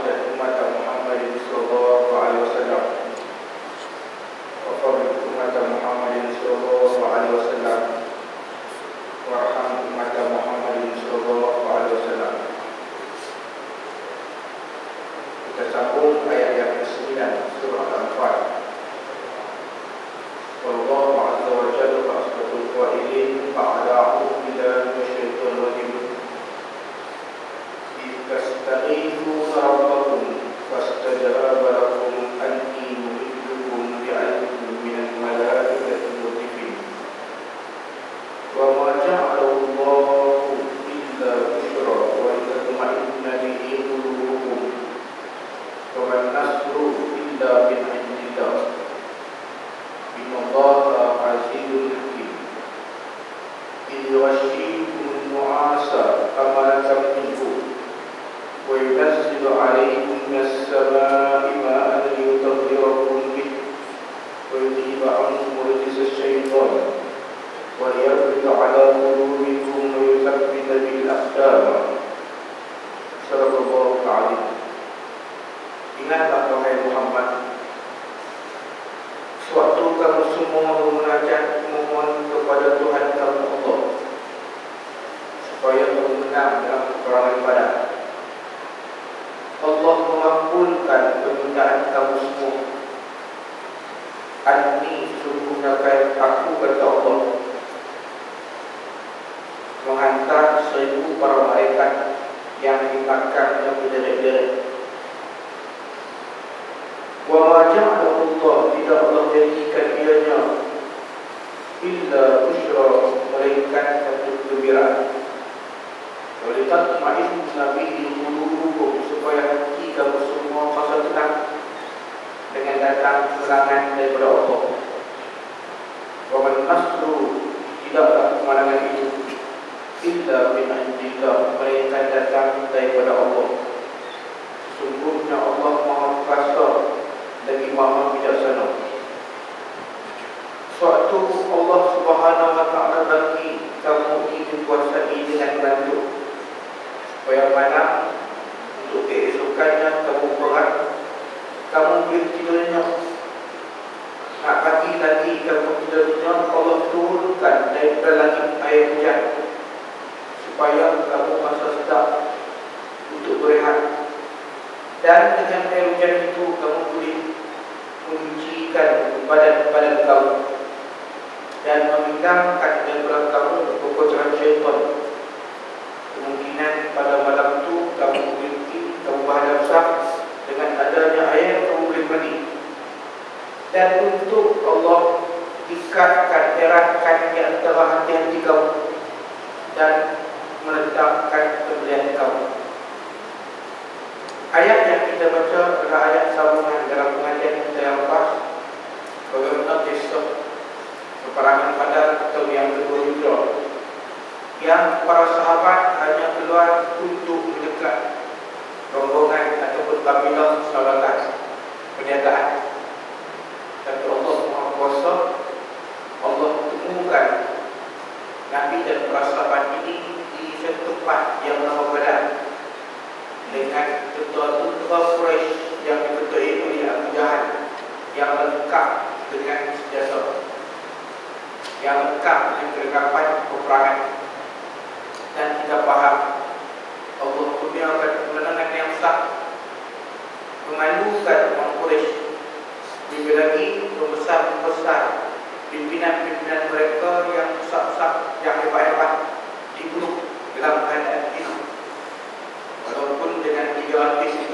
dan umat Muhammad sallallahu alaihi wasallam. Wafar umat Muhammad sallallahu alaihi wasallam. Warham umat Muhammad sallallahu alaihi wasallam. Kita sambung ayat yang ke-9 surah Al-Anfal. Wallahu azza wa jalla asbaqul qailin ba'da a'udzu billahi minasyaitonir rajim. Fastaghithuna rabbakum fastajaba lakum anni mumiddukum bi'alfin minal malaikati murdifin. Wa ma ja'alahu Allahu illa busyra wa litatma'inna bihi qulubukum. Wa man nasru illa min 'indillah. Innallaha 'azizun hakim. Idh yughashshikum an-nu'asa amanatan minhu wa yunazzilu 'alaykum minas samaa'i ma'an liyutahhirakum bihi wa yudhhiba 'ankum rijza asy-syaitan wa liyarbita 'ala qulubikum wa yuthabbita bil aqdam. Sallallahu alaihi. Ingatlah wahai Muhammad, sewaktu kamu semua bermunajat memohon kepada Tuhan kamu Allah supaya kamu menang dalam peperangan Badar. Allah mengabulkan permintaan kamu semua. Anni sesungguhnya aku kata Allah menghantar 1000 para malaikat yang dimakan yang berderet-deret. Wa ma ja'alahu Allah, tidak Allah jadikan ianya illa busyra, melainkan satu kegembiraan. Wa litatma'inna bihi qulubukum, supaya hati kamu semua merasa tenang dengan datang kemenangan daripada Allah. Wa man nasru, tidaklah kemenangan itu illa min 'indillah, melainkan datang daripada Allah. Sesungguhnya Allah Maha Kuasa lagi Maha Bijaksana. Suatu Allah Subhanahu wa ta'ala bagi kamu dikuasai dengan bantu supaya mana untuk keesokannya kamu berat, kamu boleh tidurnya. Nak pagi lagi kamu tidurnya, Allah turunkan daripada langit air hujan supaya kamu masa sedap untuk berehat. Dan dengan air hujan itu kamu boleh menyucikan badan-badan kamu dan memindahkan daripada kamu kekotoran syaitan. Kemungkinan pada malam itu kamu berhenti, kamu berhadap dengan adanya air, kamu boleh mandi. Dan untuk Allah ikatkan, eratkan di antara hati-hati kamu dan meletakkan pembelian kamu. Ayat yang kita baca adalah ayat sambungan dalam pengajian kita yang lepas, bagaimana kisah peperangan Badar atau yang kedua Hijrah, yang para sahabat hanya keluar untuk mendekat rombongan ataupun kabilah sahabat perniagaan. Tapi Allah Maha Kuasa, Allah temukan Nabi dan para sahabat ini di satu tempat yang bernama Badar dengan ketua-ketua Quraisy yang diketuai oleh Abu Jahal, yang lengkap dengan senjata, yang lengkap dengan kelengkapan peperangan. Dan kita faham Allah kurniakan kemenangan yang besar, memalukan orang Quraisy. Lebih lagi membesar-besar pimpinan-pimpinan mereka yang besar-besar, yang hebat-hebat dibunuh dalam keadaan ini. Walaupun dengan 313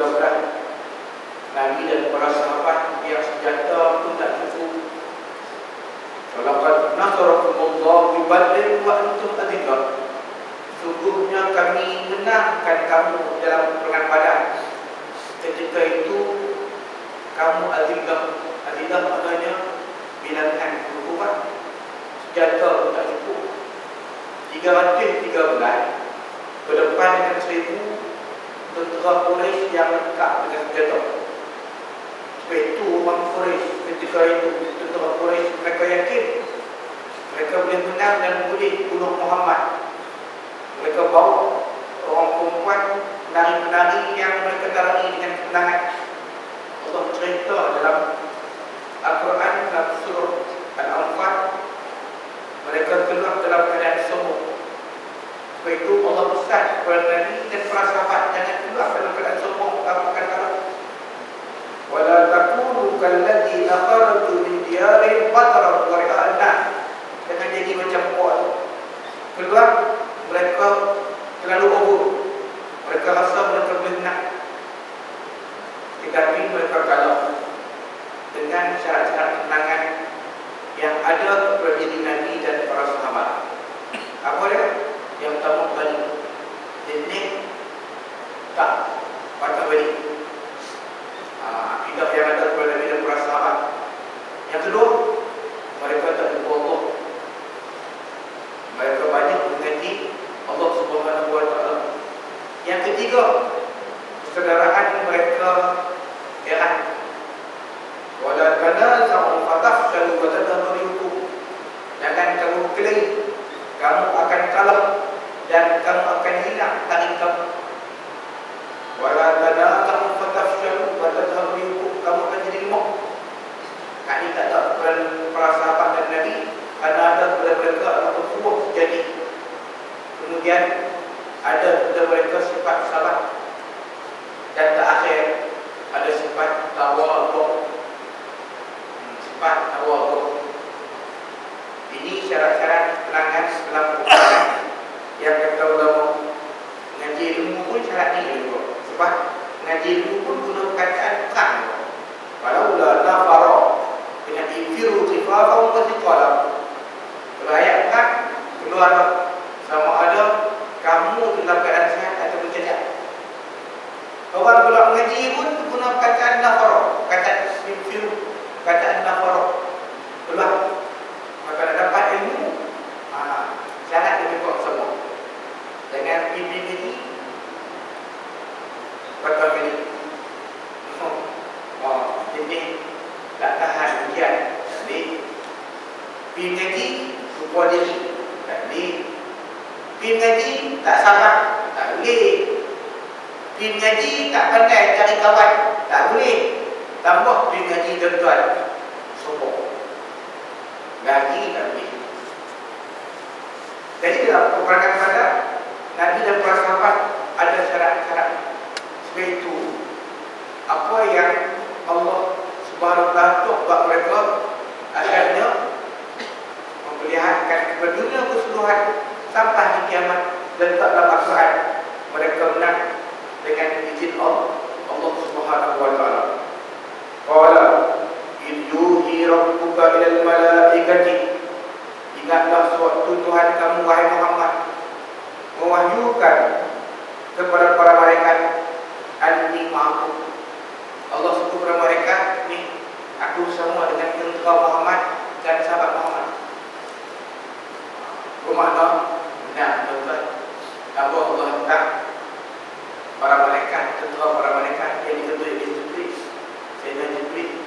Nabi dan para sahabat yang senjata pun tak cukup. Walaqad nasarakumullahu bi Badrin wa antum adillah. Sungguhnya kami menangkan kamu dalam perang Badar. Ketika itu kamu adillah. Adillah maknanya bilangan hukuman. Senjata pun tak cukup. 313 berdepan dengan 1000 tentera Quraisy yang lengkap dengan senjata. Sebab itu orang Quraisy ketika itu, tentera Quraisy, mereka yakin mereka boleh menang dan boleh bunuh Muhammad. Mereka bawa orang perempuan penari-penari yang mereka lari dengan kemenangan. Allah cerita dalam Al-Quran dalam surah Al-Anfal, mereka keluar dalam keadaan sombong. Sebab itu Allah pesan kepada Nabi dan para sahabat, jangan keluar dalam keadaan sombong. Kamu akan kalah. Wala takunu kalladzina kharaju min diyarihim bataran wa ria'an nas. Jangan jadi macam puak keluar, mereka terlalu over. Mereka rasa mereka boleh menang, tetapi mereka kalah dengan syarat-syarat kemenangan yang ada kepada diri Nabi dan para sahabat. Apa dia? Yang pertama kali jenis tak patah balik. Akidah yang ada kepada Nabi dan para sahabat. Yang kedua, mereka tak lupa Allah. Mereka banyak mengaji Allah Subhanahu wa Ta'ala. Yang ketiga, persaudaraan mereka erat. Wala tanaza'u fatafshalu wa tadhhabu rihukum. Jangan kamu klaim, kamu akan kalah dan kamu akan hilang tarik kamu. Wala tanaza'u fatafshalu wa tadhhabu rihukum. Kamu akan jadi lemah. Ini tak ada para sahabat dan Nabi, karena ada kepada mereka Allah jadi. Kemudian ada kepada mereka sifat sabar, dan terakhir ada sifat tawadhu. Sifat tawadhu ini syarat-syarat pelanggan dalam Quran yang kata ulama. Ngaji ilmu pun syarat ni juga. Sebab ngaji ilmu pun guna perkataan kan. Kalau la nafara dengan infiru khifafan wa thiqalan. Kalau ayat kan keluar sama ada kamu dalam keadaan sehat atau bercacat. Orang kalau mengaji pun guna perkataan nafara, perkataan infiru, perkataan nafara. Keluar maka nak dapat ilmu, syarat lebih kuat semua. Dengan ini patah balik. Ini tak tahan ujian. Jadi pergi ngaji lupa diri. Jadi pergi ngaji tak sabar, tak boleh. Pergi ngaji tak pandai cari kawan, tak boleh. Tambah pergi ngaji tuan-tuan, sombong. Ngaji tak boleh. Jadi dalam peperangan Badar, Nabi dan para sahabat ada syarat-syarat. Sebab itu apa yang Allah Subhanahu wa Ta'ala buat mereka akhirnya memperlihatkan kepada dunia keseluruhan sampai di kiamat dan tak dapat Al-Quran, mereka menang dengan izin Allah Subhanahu wa Ta'ala. Qala in yuhi rabbuka ilal malaikati. Ingatlah sewaktu Tuhan kamu wahai Muhammad mewahyukan kepada para malaikat, anni ma'akum. Allah sebut kepada mereka, ni aku sama dengan tentera Muhammad dan sahabat Muhammad. Bermakna benar betul. Apa Allah letak para malaikat, tentera para malaikat yang ditentukan di Jibril, Sayyidina Jibril.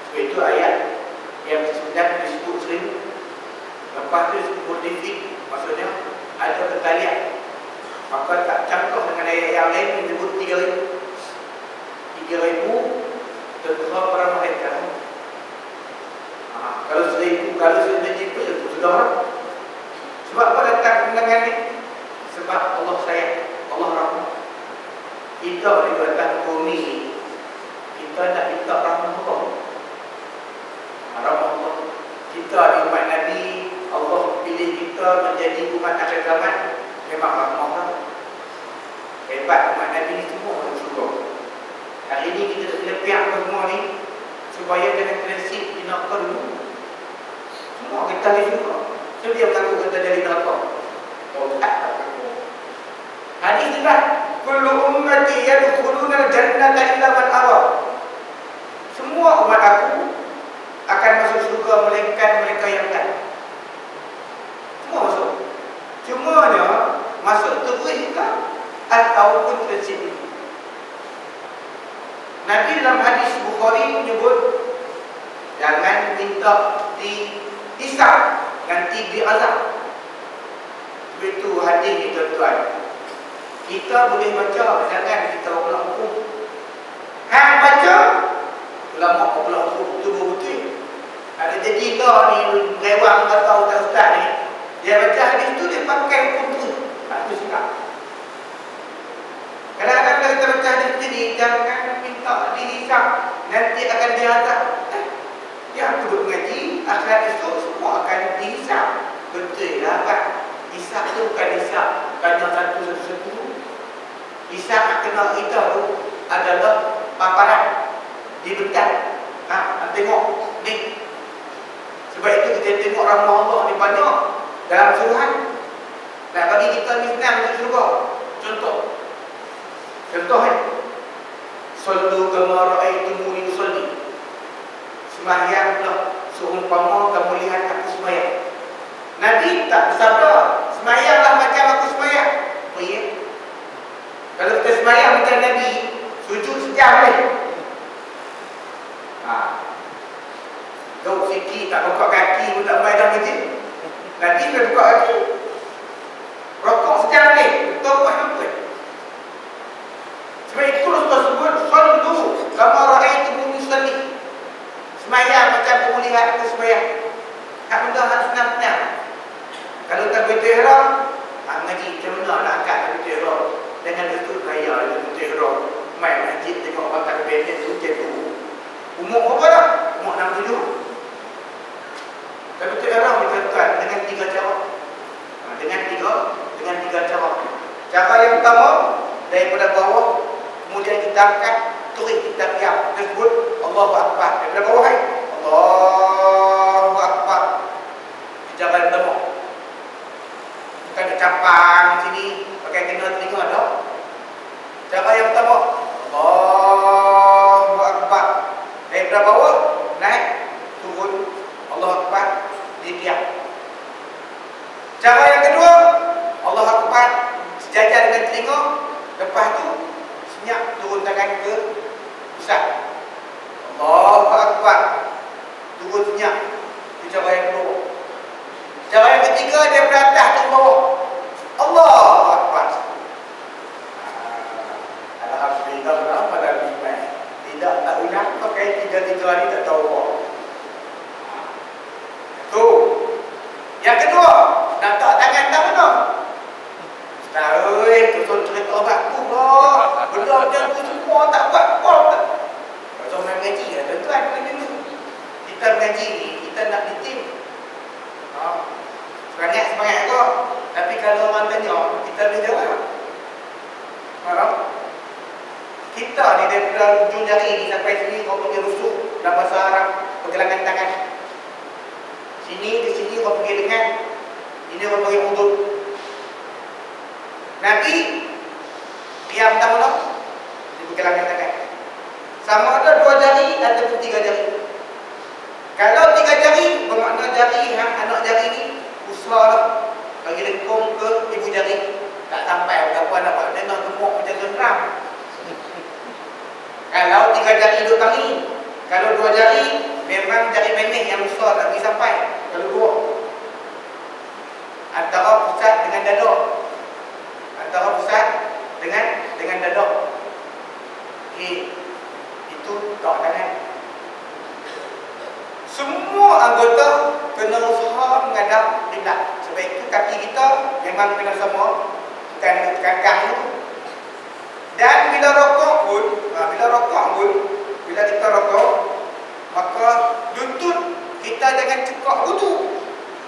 Sebab itu ayat yang sebenarnya disebut sering, lepas tu disebut difik, maksudnya ada ketalian. Maka tak contoh dengan ayat yang lain menyebut 3,000 tentera para malaikat. Kalau 1,000, kalau Sayyidina Jibril itu sudah orang. Sebab apa datang kemenangan ni? Sebab Allah sayang, Allah rahmat. Kita di atas bumi ni, kita nak minta rahmat Allah. Rahmat Allah. Kita di umat Nabi, Allah pilih kita menjadi umat akhir zaman. Memang rahmat Allah. Hebat umat Nabi ni semua orang syurga. Hari ini kita kena pihak semua ni supaya jangan terlesit di neraka dulu. Semua kita ni syurga. So dia takut kita dari neraka. Oh tak takut. Hadis ni lah, kullu ummati yadkhuluna al-jannata illa man aba. Semua umat aku akan masuk syurga melainkan mereka yang tak. Semua masuk. Cumanya masuk terus ke ataupun terlesit. Nabi dalam hadis Bukhari menyebut jangan minta dihisab, nanti diazab. Itu hadis ni tuan-tuan. Kita boleh baca, jangan kita pula hukum. Hang baca, ulama pula hukum, betul-betul. Ada jadi lah ni, rewang kata ustaz-ustaz ni, dia baca hadis tu, dia pakai hukum tu. Tak tu sikap. Kadang-kadang kalau kita baca hadis ni, jangan minta dihisap, nanti akan diazab. Yang duduk mengaji, akhirat esok semua akan dihisap. Betul lah kan? Hisap tu bukan hisap, bukan yang satu-satu. Hisap nak kena kita tu adalah paparan di bentar. Tengok ni. Sebab itu kita tengok rahmat Allah ni banyak dalam suruhan. Nak bagi kita ni senang untuk syurga. Contoh ni. Sallu kama ra'aitumuni usalli. Sembahyanglah seumpama kamu lihat aku sembahyang. Nabi tak bersabda, sembahyanglah macam aku sembahyang. Oh ya. Kalau kita sembahyang macam Nabi, sujud sejam boleh. Duk sikit tak buka kaki pun tak main dah masjid. Nabi sudah buka kaki. Rokok sejam boleh. Betul buat apa? Sebab itu Rasulullah sebut, sallu kama ra'aitumuni usalli. Sembahyang macam kamu lihat aku sembahyang. Tak benda harus senang-senang. Kalau tak betul ihram, mengaji macam mana nak angkat betul ihram. Dengan itu raya dengan betul ihram. Main masjid tengok batang pendek tu macam tu. Umur berapa dah? Umur 67. Tapi betul ihram tuan-tuan dengan 3 cara. Dengan tiga cara. Cara yang pertama, daripada bawah, kemudian kita angkat, turun kita diam. Kita sebut Allahu Akbar. Daripada bawah hai. Allahu Akbar. Cara yang pertama. Bukan kecapang sini, pakai kena telinga tak. Cara yang pertama, Allahu Akbar. Daripada bawah, naik, turun, Allahu Akbar, diam. Cara yang kedua, Allahu Akbar, sejajar dengan telinga. Lepas tu, senyap turun tangan ke pusat. Allahu Akbar, turun senyap. Itu cara yang kedua. Cara yang ketiga, dia beratas turun bawah. Allahu Akbar. Alhamdulillah, kenapa dah bimai? Tidak, tak ulang, pakai tiga-tiga ni tak tahu apa. Tu. Yang kedua, nak tak tangan tak mana? Ustaz, tuan cerita obat tu lah. Benda macam tu semua tak buat apa. Macam orang mengaji lah, tuan-tuan. Kita mengaji ni, kita nak ditim. Semangat kau. Tapi kalau orang tanya, kita boleh jawab. Faham? Kita ni daripada ujung jari ni sampai sini, kau pergi rusuk dalam bahasa Arab, pergelangan tangan. Sini ke sini kau pergi dengan, ini kau pergi udut. Nabi diam tak mana? Di pergelangan tangan. Sama ada 2 jari ataupun 3 jari. Kalau 3 jari, bermakna jari anak jari ni usahalah bagi lekong ke ibu jari. Tak sampai berapa nak buat dengar gemuk macam geram. Kalau 3 jari duduk tangi, kalau 2 jari memang jari menih yang besar tak pergi sampai. Kalau 2 antara pusat dengan dada, antara pusat dengan dada. Okey, itu tak tangan. Semua anggota kena usaha menghadap kiblat. Sebab itu kaki kita memang kena sama, bukan kangkang tu. Dan bila rokok pun, bila kita rokok, maka lutut kita jangan cekak wudu.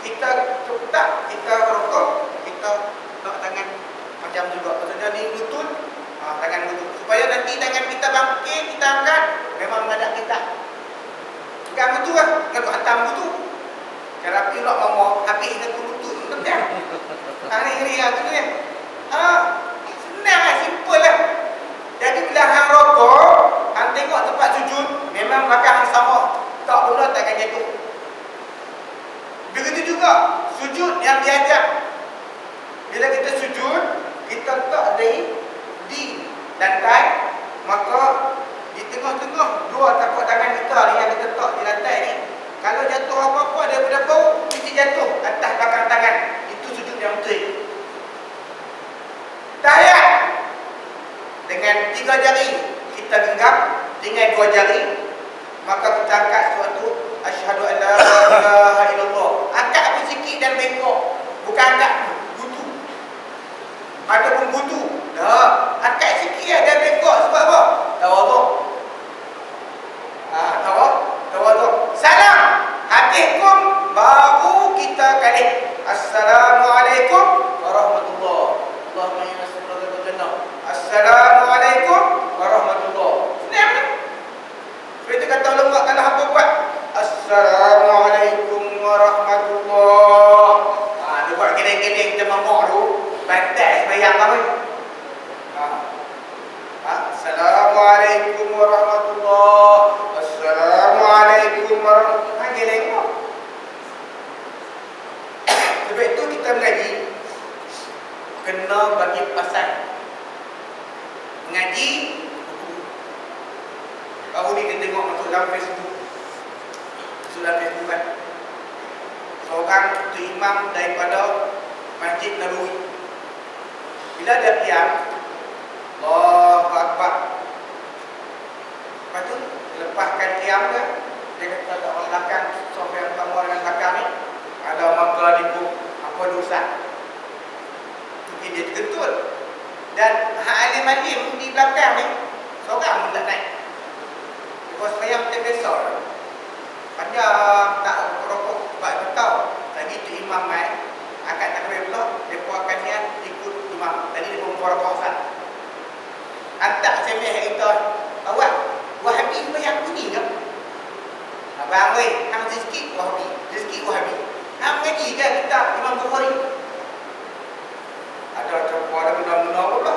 Kita cepat, kita rokok, kita letak tangan macam juga. Maksudnya di lutut, tangan wudu. Supaya nanti tangan kita bangkit, kita angkat, memang menghadap kita. Bukan wudu lah, kalau hantam wudu. Cara pilot ngomong, habis satu lutut, tendang. Hari-hari lah tu kan. Senang lah, simple lah. Jadi bila hang rokok, hang tengok tempat sujud, memang belakang sama. Tak pula tak akan jatuh. Begitu juga sujud yang diajar. Bila kita sujud, kita letak di lantai, maka di tengah-tengah 2 tapak tangan kita ni yang kita letak di lantai ni, kalau jatuh apa-apa daripada bau, mesti jatuh atas belakang tangan. Itu sujud yang betul. Tahiyat dengan 3 jari kita genggam dengan 2 jari, maka kita angkat suatu asyhadu an la ilaha illallah. Angkat api sikit dan bengkok, bukan angkat gutu ataupun gutu. Dah, angkat sikit dan bengkok sebab apa? Tawaduk. Tawaduk. Salam. Habis hukum baru kita kali assalamualaikum warahmatullahi wabarakatuh. Assalamualaikum warahmatullahi. Senang kan? Sebab itu kata ulama kalau hamba buat assalamualaikum warahmatullahi. Dia buat geleng-geleng kita mamuk tu, batas sembahyang apa? Assalamualaikum warahmatullahi. Assalamualaikum warahmatullahi. Geleng tu. Sebab itu kita mengaji kena bagi pasal. Mengaji baru ni kita tengok masuk dalam Facebook. Sudah Facebook kan. Seorang tu imam daripada Masjid Nabawi. Bila dia qiyam, Allahu Akbar. Lepas tu lepaskan qiyam dia, dia kata kat orang belakang, sofa yang pertama dengan belakang ni, ada maka niku apa dosa. Mungkin dia terkentul. Dan hak alim-alim di belakang ni seorang pun tak naik. Lepas sembahyang macam biasa, panjang tak rokok. Sebab dia tahu lagi tu imam main angkat takbir pula, dia pun akan niat ikut imam. Tadi dia pun rokok Ustaz. Hantar SMS kita, awak Wahabi sembahyang bunyi ke? Abang weh, hang rezeki Wahabi, rezeki Wahabi. Hang mengaji kan kitab Imam Bukhari. Ada benda-benda pula.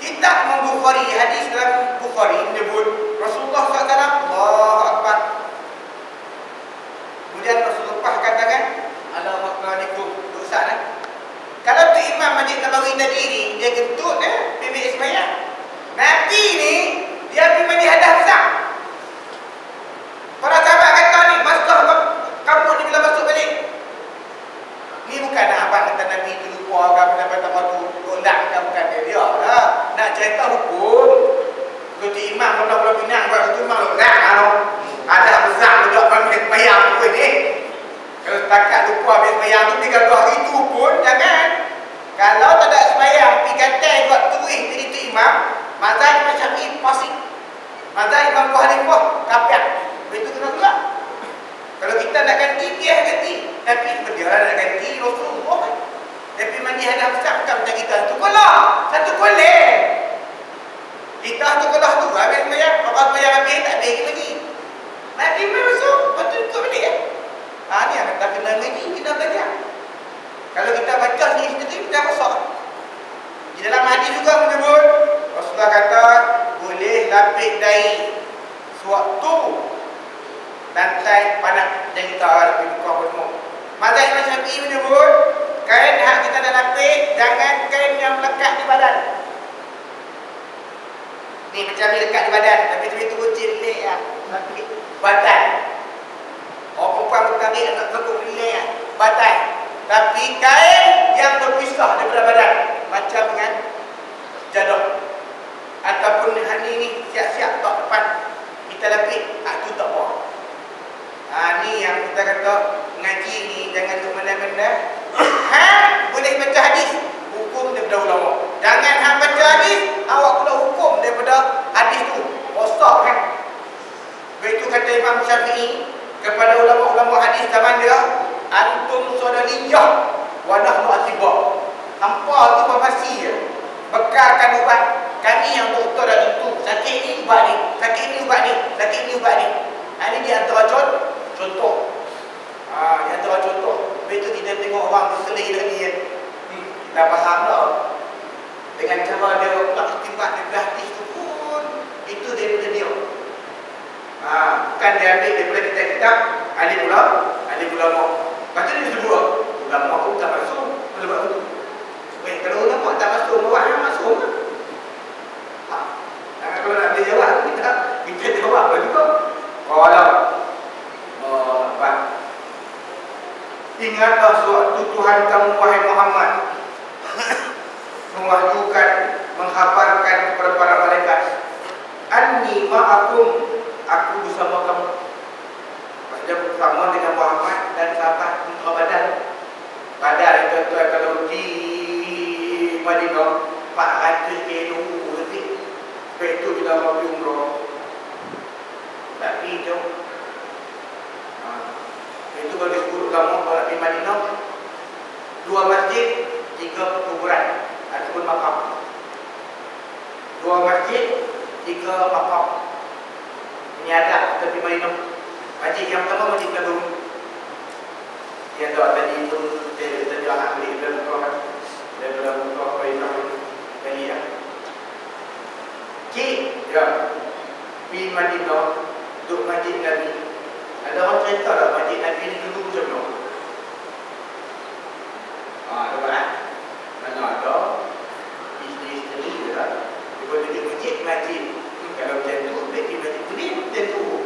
Kitab Imam Bukhari, hadis dalam Bukhari menyebut Rasulullah SAW, Allahu Akbar. Kemudian Rasulullah katakan, Alhamdulillah dosa dah. Kalau tu Imam Masjid Nabawi tadi ni, dia kentut bimbing sembahyang. Nabi ni, dia pergi mandi hadas besar. Para sahabat kata ni, masuklah kampung ni bila masuk balik. Ni bukan nak abang kata Nabi tu lupa ke apa-apa tu golak ke, bukan dia lah. Nak cerita hukum. Kalau imam kalau Pinang buat itu imam golak lah. Ada besar budak ambil sembahyang pun ni. Kalau setakat lupa habis sembahyang tu 3 hari tu pun jangan. Kalau tak ada sembahyang, pergi katai buat tuih jadi tu imam, mazhab Imam Syafi'i fasik. Mazhab Imam Abu Hanifah kafir. Itu kena pula. Kalau kita nak ganti, dia ganti. Tapi dia nak ganti Rasulullah. Tapi mandi hadas besar bukan macam kita. Satu kolah. Satu koleh. Kita satu kolah tu. Habis sembahyang. Bapak sembahyang habis, tak habis lagi. Nabi masuk. Lepas tu ikut balik ya. Ni yang kita kena ngaji, kita belajar. Kalau kita baca sendiri, kita masuk. Di dalam hadis juga menyebut, Rasulullah kata, boleh lapik dahi sewaktu lantai panas dan kita lebih buka bertemu. Mazhab Imam Syafi'i menyebut kain hak kita nak lapik, jangan kain yang melekat di badan. Ni macam ni lekat di badan, tapi tu kucing relek ya. Lapik badan. Orang perempuan bertarik anak tekuk relek ya. Badan. Tapi kain yang berpisah daripada badan, macam dengan jadah ataupun hani ni siap-siap tak depan kita lapik, tu tak apa. Ni yang kita kata ngaji ni jangan semena-mena. Boleh baca hadis, hukum daripada ulama. Jangan hang baca hadis, awak pula hukum daripada hadis tu. Rosak kan. Begitu kata Imam Syafi'i kepada ulama-ulama hadis zaman dia, antum sodaliyah wa nahnu atibah. Hampa tu farmasi je. Bekalkan ubat. Kami yang doktor dah tentu. Sakit ni ubat ni, sakit ni ubat ni, sakit ni ubat ni. Ini di antara contoh. Di antara contoh. Begitu kita tengok orang berselih lagi kan. Dah faham dah. Dengan cara dia pula istimbat daripada hadis tu pun, itu daripada dia. Bukan dia ambil daripada kitab-kitab ahli ulama. Lepas tu dia sebut ulama pun tak masuk. Sebab tu kalau ulama tak masuk, bawa yang masuk. Kalau nak dia jawab, kita jawab apa juga. Ingatlah suatu Tuhan kamu wahai Muhammad, mewahyukan, menghabarkan katakan kepada para malaikat, anni ma'akum, aku bersama kamu. Maksudnya bersama dengan Muhammad dan sahabat untuk Badar. Badar itu tuan kalau di Madinah 400 kilo lebih. Sebab itu kita mau pergi umrah. Tapi itu kalau disebut ulama kalau di Madinah 2 masjid, 3 kuburan ataupun makam. 2 masjid, 3 makam. Ini ada di Madinah. Masjid yang pertama Masjid Nabawi. Yang tadi itu kita jangan beli dalam Quran. Dalam Quran ini ya. Ya. Di Madinah untuk Masjid Nabi. Ada orang cerita tak Masjid Nabi ni dulu macam mana? Ada tak? Mana ada? Bisnis sendiri je lah. Dia boleh tunjuk masjid. Kalau macam tu, baik di masjid tu ni macam tu.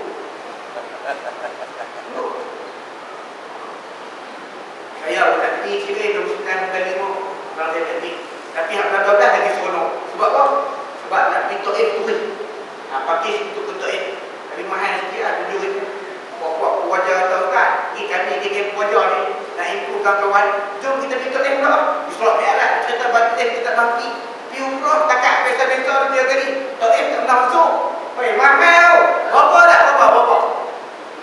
Saya nanti kira 29 kali 5 orang saya nanti. Tapi hak 12 lagi seronok. Sebab apa? Sebab nak pergi Taif tu kan. Pakis untuk ke Taif. Tapi mahal sikit lah tujuh. Buat wajah tahu kan? Kami geng wajah ni nak improve kawan-kawan. Jom kita pergi Taif pula. Isra' Mi'raj kita batin kita mati. Pergi umrah takak biasa-biasa dia kali. Taif tak pernah masuk. Mahal. Berapa tak? Berapa?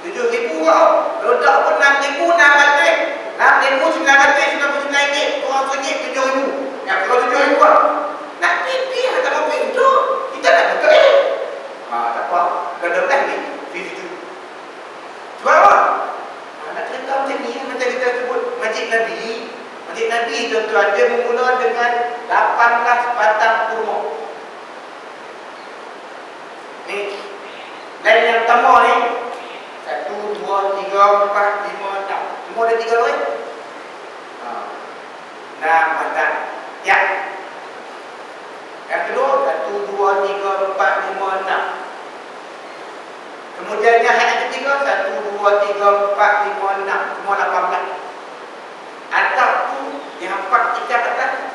7,000 kau. Kalau tak pun 6,000 RM6,999 orang sengit 7,000. Yang kalau 7,000 lah. Nak pipi tak apa itu. Kita nak betul tak apa. Kadang-kadang ni di situ. Sebab apa? Nak cerita macam ni, macam kita sebut Masjid Nabi. Masjid Nabi tuan-tuan, dia bermula dengan 18 batang kurma. Ni lain yang pertama ni 1, 2, 3, 4, 5, 6. Semua ada 3 orang. 6 batang. Ya. Yang kedua 1, 2, 3, 4, 5, 6. Kemudiannya yang ketiga 1, 2, 3, 4, 5, 6. Semua 18. Atap tu yang 4 ikat atas.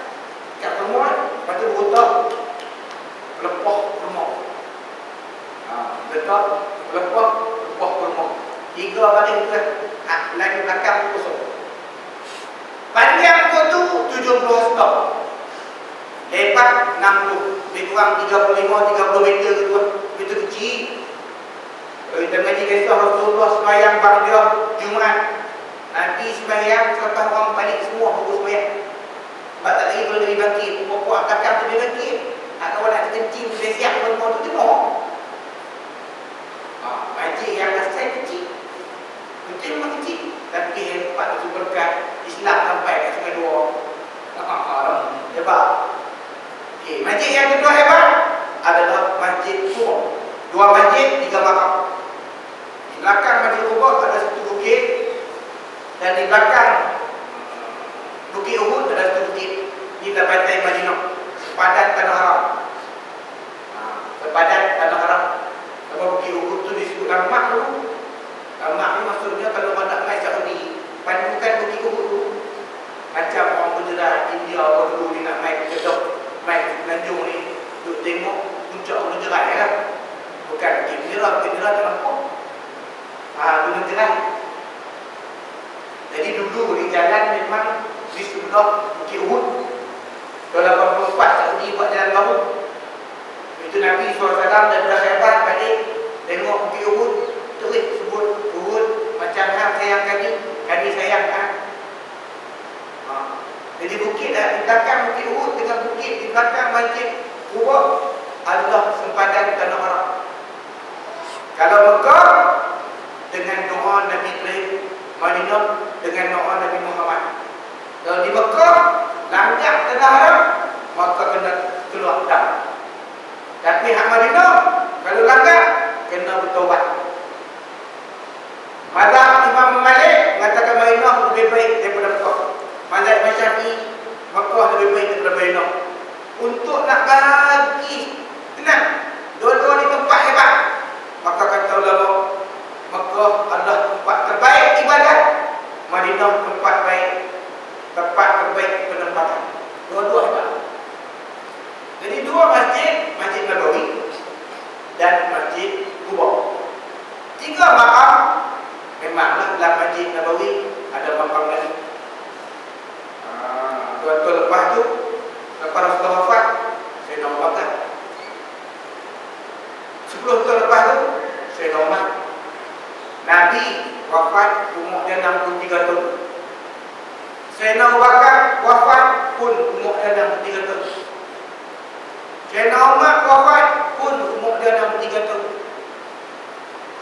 Ikat semua. Lepas tu berutah lepoh kurma. Letak lepoh kurma. 3 baling tu lain belakang kosong. Panjang tu 70 stop. Lebar 60. Lebih kurang 35-30 meter gitu. Itu kecil. Kalau kita ngaji kisah Rasulullah sembahyang dia Jumaat. Nabi sembahyang selepas orang balik semua pukul sembahyang. Sebab tak lagi boleh lebih bangkit. Pokok belakang tu dia bangkit. Kalau nak kencing dia siap semua tu jenuh. Majlis yang asal kecil. Kecil memang kecil. Tapi hebat itu berkat Islam sampai ke Sungai Dua. Hebat. Masjid yang kedua hebat adalah Masjid Quba. 2 masjid, 3 makam. Di belakang Masjid Quba ada satu bukit. Dan di belakang Bukit Uhud ada satu bukit. Di pantai Madinah. Sepadan Tanah Haram. Sepadan Tanah Haram. Sama Bukit Uhud tu disebut Lamak dulu. Lamak ni maksudnya kalau nak mai Saudi, pandukan Bukit Uhud tu. Macam orang Gujarat, India, orang dulu ni nak mai ke Kedah, mai ke Semenanjung ni, duk tengok puncak Gunung Jerai lah. Bukan Bukit Merah tak nampak. Gunung Jerai. Jadi dulu di jalan memang di sebelah Bukit Uhud. Kalau 84 Saudi buat jalan baru. Itu Nabi SAW daripada Khaybar balik tengok Bukit Uhud. Itu sebut Uhud macam hang sayang kami sayang hang. Jadi bukit di belakang Bukit Uhud dengan bukit di belakang Masjid Quba adalah sempadan Tanah Haram. Kalau Mekah dengan doa Nabi Ibrahim, Madinah dengan doa Nabi Muhammad. Kalau di Mekah langgar Tanah Haram, maka kena keluar dam. Tapi hak Madinah kalau langgar kena bertaubat. Mazhab Imam Malik mengatakan Madinah lebih baik daripada Mekah. Mazhab Syafi'i Mekah lebih baik daripada Madinah. Untuk nak bagi tenang, dua-dua ni tempat hebat. Maka kata ulama Mekah adalah tempat terbaik ibadat, Madinah tempat terbaik penempatan. Dua-dua hebat. Jadi 2 masjid dan Masjid Quba. 3 makam. Memanglah dalam Masjid Nabawi ada makam lagi. Waktu lepas tu, lepas Rasulullah wafat, Sayyidina Abu Bakar. 10 tahun lepas tu, Sayyidina Umar. Nabi wafat umur dia 63 tahun. Sayyidina Abu Bakar wafat pun umur dia 63 tahun. Sayyidina Umar wafat pun umur dia 63 tahun.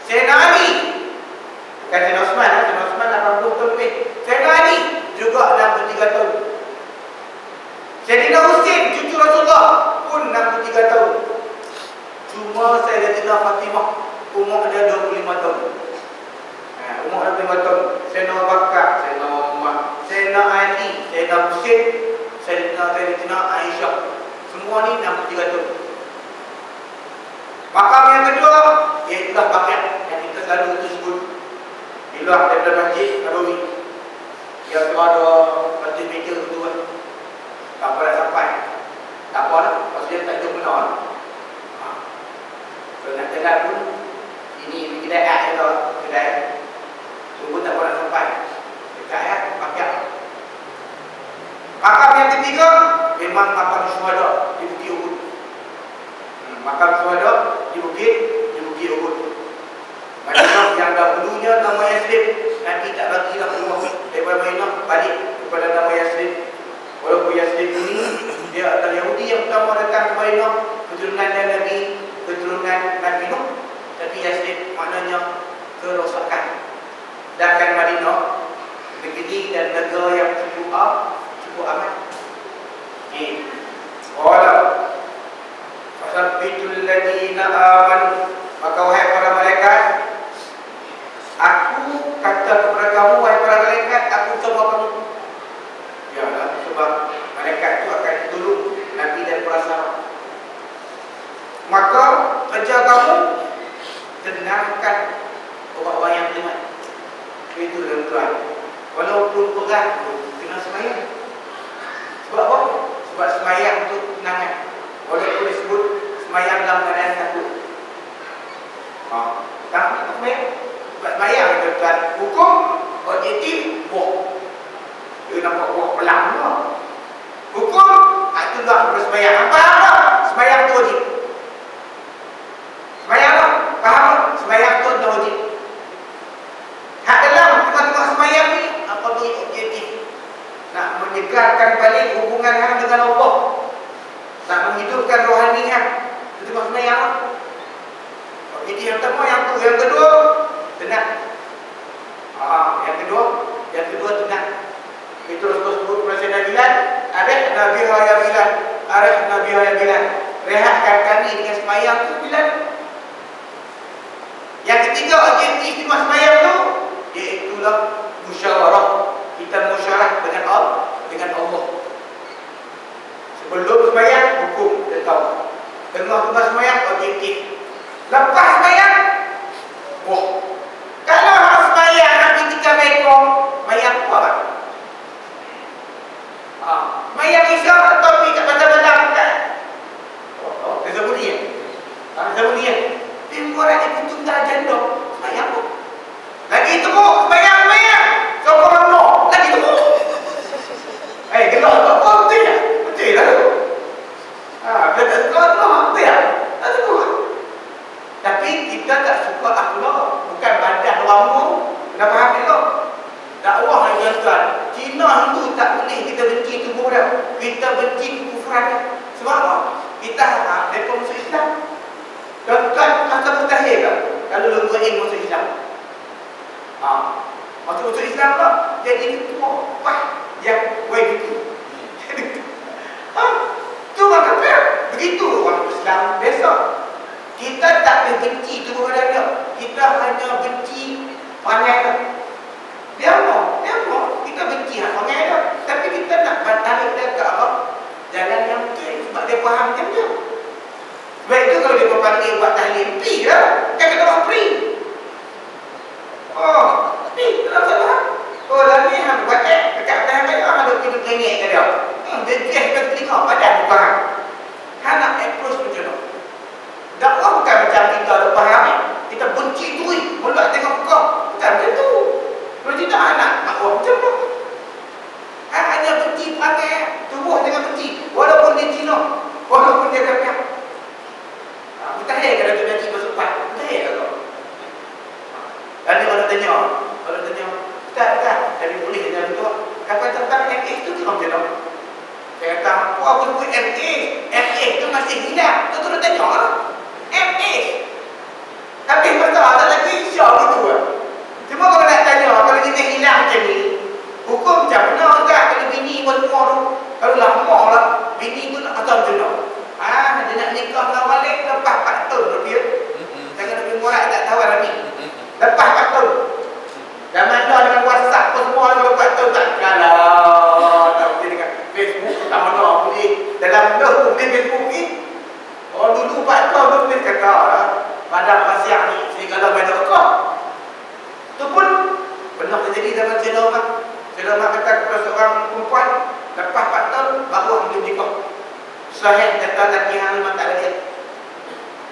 Sayyidina Ali, bukan Sayyidina Osman, Sayyidina Osman 80 tahun lebih. Sayyidina Ali juga 63 tahun. Sayyidina Husain, cucu Rasulullah, pun 63 tahun. Cuma Sayyidatina Fatimah umur dia 25 tahun. Umur 25 tahun. Sayyidina Abu Bakar, Sayyidina Umar, Sayyidina Ali, Sayyidina Husain, Sayyidatina Aisyah, semua ni 63 tahun. Makam yang kedua, iaitulah Baqi' yang kita selalu sebut di luar daripada Masjid Nabawi. Yang tu ada 100 meter tu kan. Tak apa nak sampai. Tak apa lah, maksudnya tak jumpa lah. Kalau nak jalan pun, ini kedai je tau, kedai. Tunggu tak apa nak sampai. Dekat ya, Baqi'. Makam yang ketiga, memang makam syuhada di Bukit Uhud. Makam syuhada di Bukit Uhud. Madinah yang dahulunya nama Yasrib, nanti tak bagi dah keluar daripada Madinah balik kepada nama Yasrib. Walaupun Yasrib ini dia adalah Yahudi yang pertama datang ke Madinah, keturunan Nabi Nuh, tapi Yasrib maknanya kerosakan. Sedangkan Madinah negeri dan negara yang cukup aman. Okey. Wala fasabbitul ladina amanu, maka wahai para malaikat, aku kata kepada kamu, wahai para malaikat, aku coba kamu. Yalah, sebab malaikat itu akan tolong Nabi dan para sahabat. Maka kerja kamu tenangkan orang-orang yang beriman. Itu tuan-tuan. Walaupun berat pun kena sembahyang. Sebab apa? Sebab sembahyang itu tenangan. Walaupun disebut sembahyang dalam keadaan takut. Tak sembahyang. Sebab sembahyang tuan-tuan. Hukum objektif buah. Dia nampak buah pelang juga. Hukum itulah bersembahyang. Apa? Sembahyang itu wajib. Sembahyang apa? Faham? Sembahyang itu adalah wajib. Hak dalam tengah-tengah sembahyang ni apa bagi objektif? Nak menyegarkan balik hubungan hang dengan Allah. Nak menghidupkan rohani hang. Itu tengah sembahyang. Objektif yang pertama, yang kedua tenang. Yang kedua tenang. Itu Rasulullah sebut kepada Sayyidina Bilal, arihna biha ya Bilal, arihna biha ya Bilal. Rehatkan kami dengan sembahyang tu Bilal. Yang ketiga, objektif tengah sembahyang tu iaitulah musyawarah. Kita musyawarah dengan Allah. Sebelum sembahyang, hukum kita tahu. Tengah-tengah sembahyang, objektif. Lepas sembahyang, kalau orang sembahyang Nabi 3 ekor, sembahyang apa kan? Sembahyang Isya atau pergi kat bandar-bandar bukan? Kesebudian. Kesebudian. Tengok orang ni kutung dah jendok. Sembahyang pun. Lagi teruk, sembahyang. Sokong no. Lagi teruk. Gelap tak apa, betul tak? Betul lah tu. Gelap no, betul tak? Tak teruk. Tapi kita tak suka akhlak. Bukan badan orang. Kena faham elok. Dakwah yang tuan-tuan. Cina Hindu tak boleh kita benci tubuh dia. Kita benci kekufuran dia. Sebab apa? Kita harap mereka masuk Islam. Tuan-tuan kata mustahil tak? Kalau lengkuin masuk Islam. Masuk Islam tak? Jadi ketua. Wah, yang begitu. Tu orang kafir. Begitu orang Islam biasa. Kita tak boleh benci tubuh badan dia. Kita hanya benci perangai dia. Dia apa? Kita benci perangai dia. Tapi kita nak tarik dia ke arah jalan yang betul. Sebab dia faham macam dia. Sebab itu kalau dia berpanggil buat tahlil, pergi lah. Kan kena buat free. Pergi. Tak salah. Dah ni hang buat dekat belakang dia. Ada hidup rengek ke dia. Dia kan telinga. Badan dia faham. Hang nak approach macam tu. Dakwah bukan macam Boleh ke Datuk Najib bersumpah? Boleh ke kau? Dan dia kalau tanya, tak, tapi boleh tanya tu. Kapal terbang MA tu macam mana? Saya kata, apa pun MA tu masih hilang. Tu terus tanya, MA. Tapi masalah tak lagi syok gitu kan. Cuma kalau nak tanya, kalau dia hilang macam ni, hukum macam mana tak? Kalau bini pun semua tu, kalau lama lah, bini tu nak kata macam mana? Dia nak nikah dengan Malik, lepas 4 tahun lebih. Jangan lebih murah, tak tahu lagi. Lepas 4 tahun. Dan mana dengan WhatsApp pun semua, kalau 4 tahun tak kalah. Tak boleh dengan Facebook, tak mana boleh. Dalam benda boleh Facebook ni. Oh dulu 4 tahun tu boleh kata lah. Padang pasir ni, serigala main rekod. Itu pun pernah terjadi zaman Cina Mak. Cina Mak kata kepada seorang perempuan, lepas 4 tahun, baru dia nikah. Sahih kata lelaki yang memang tak ada dia.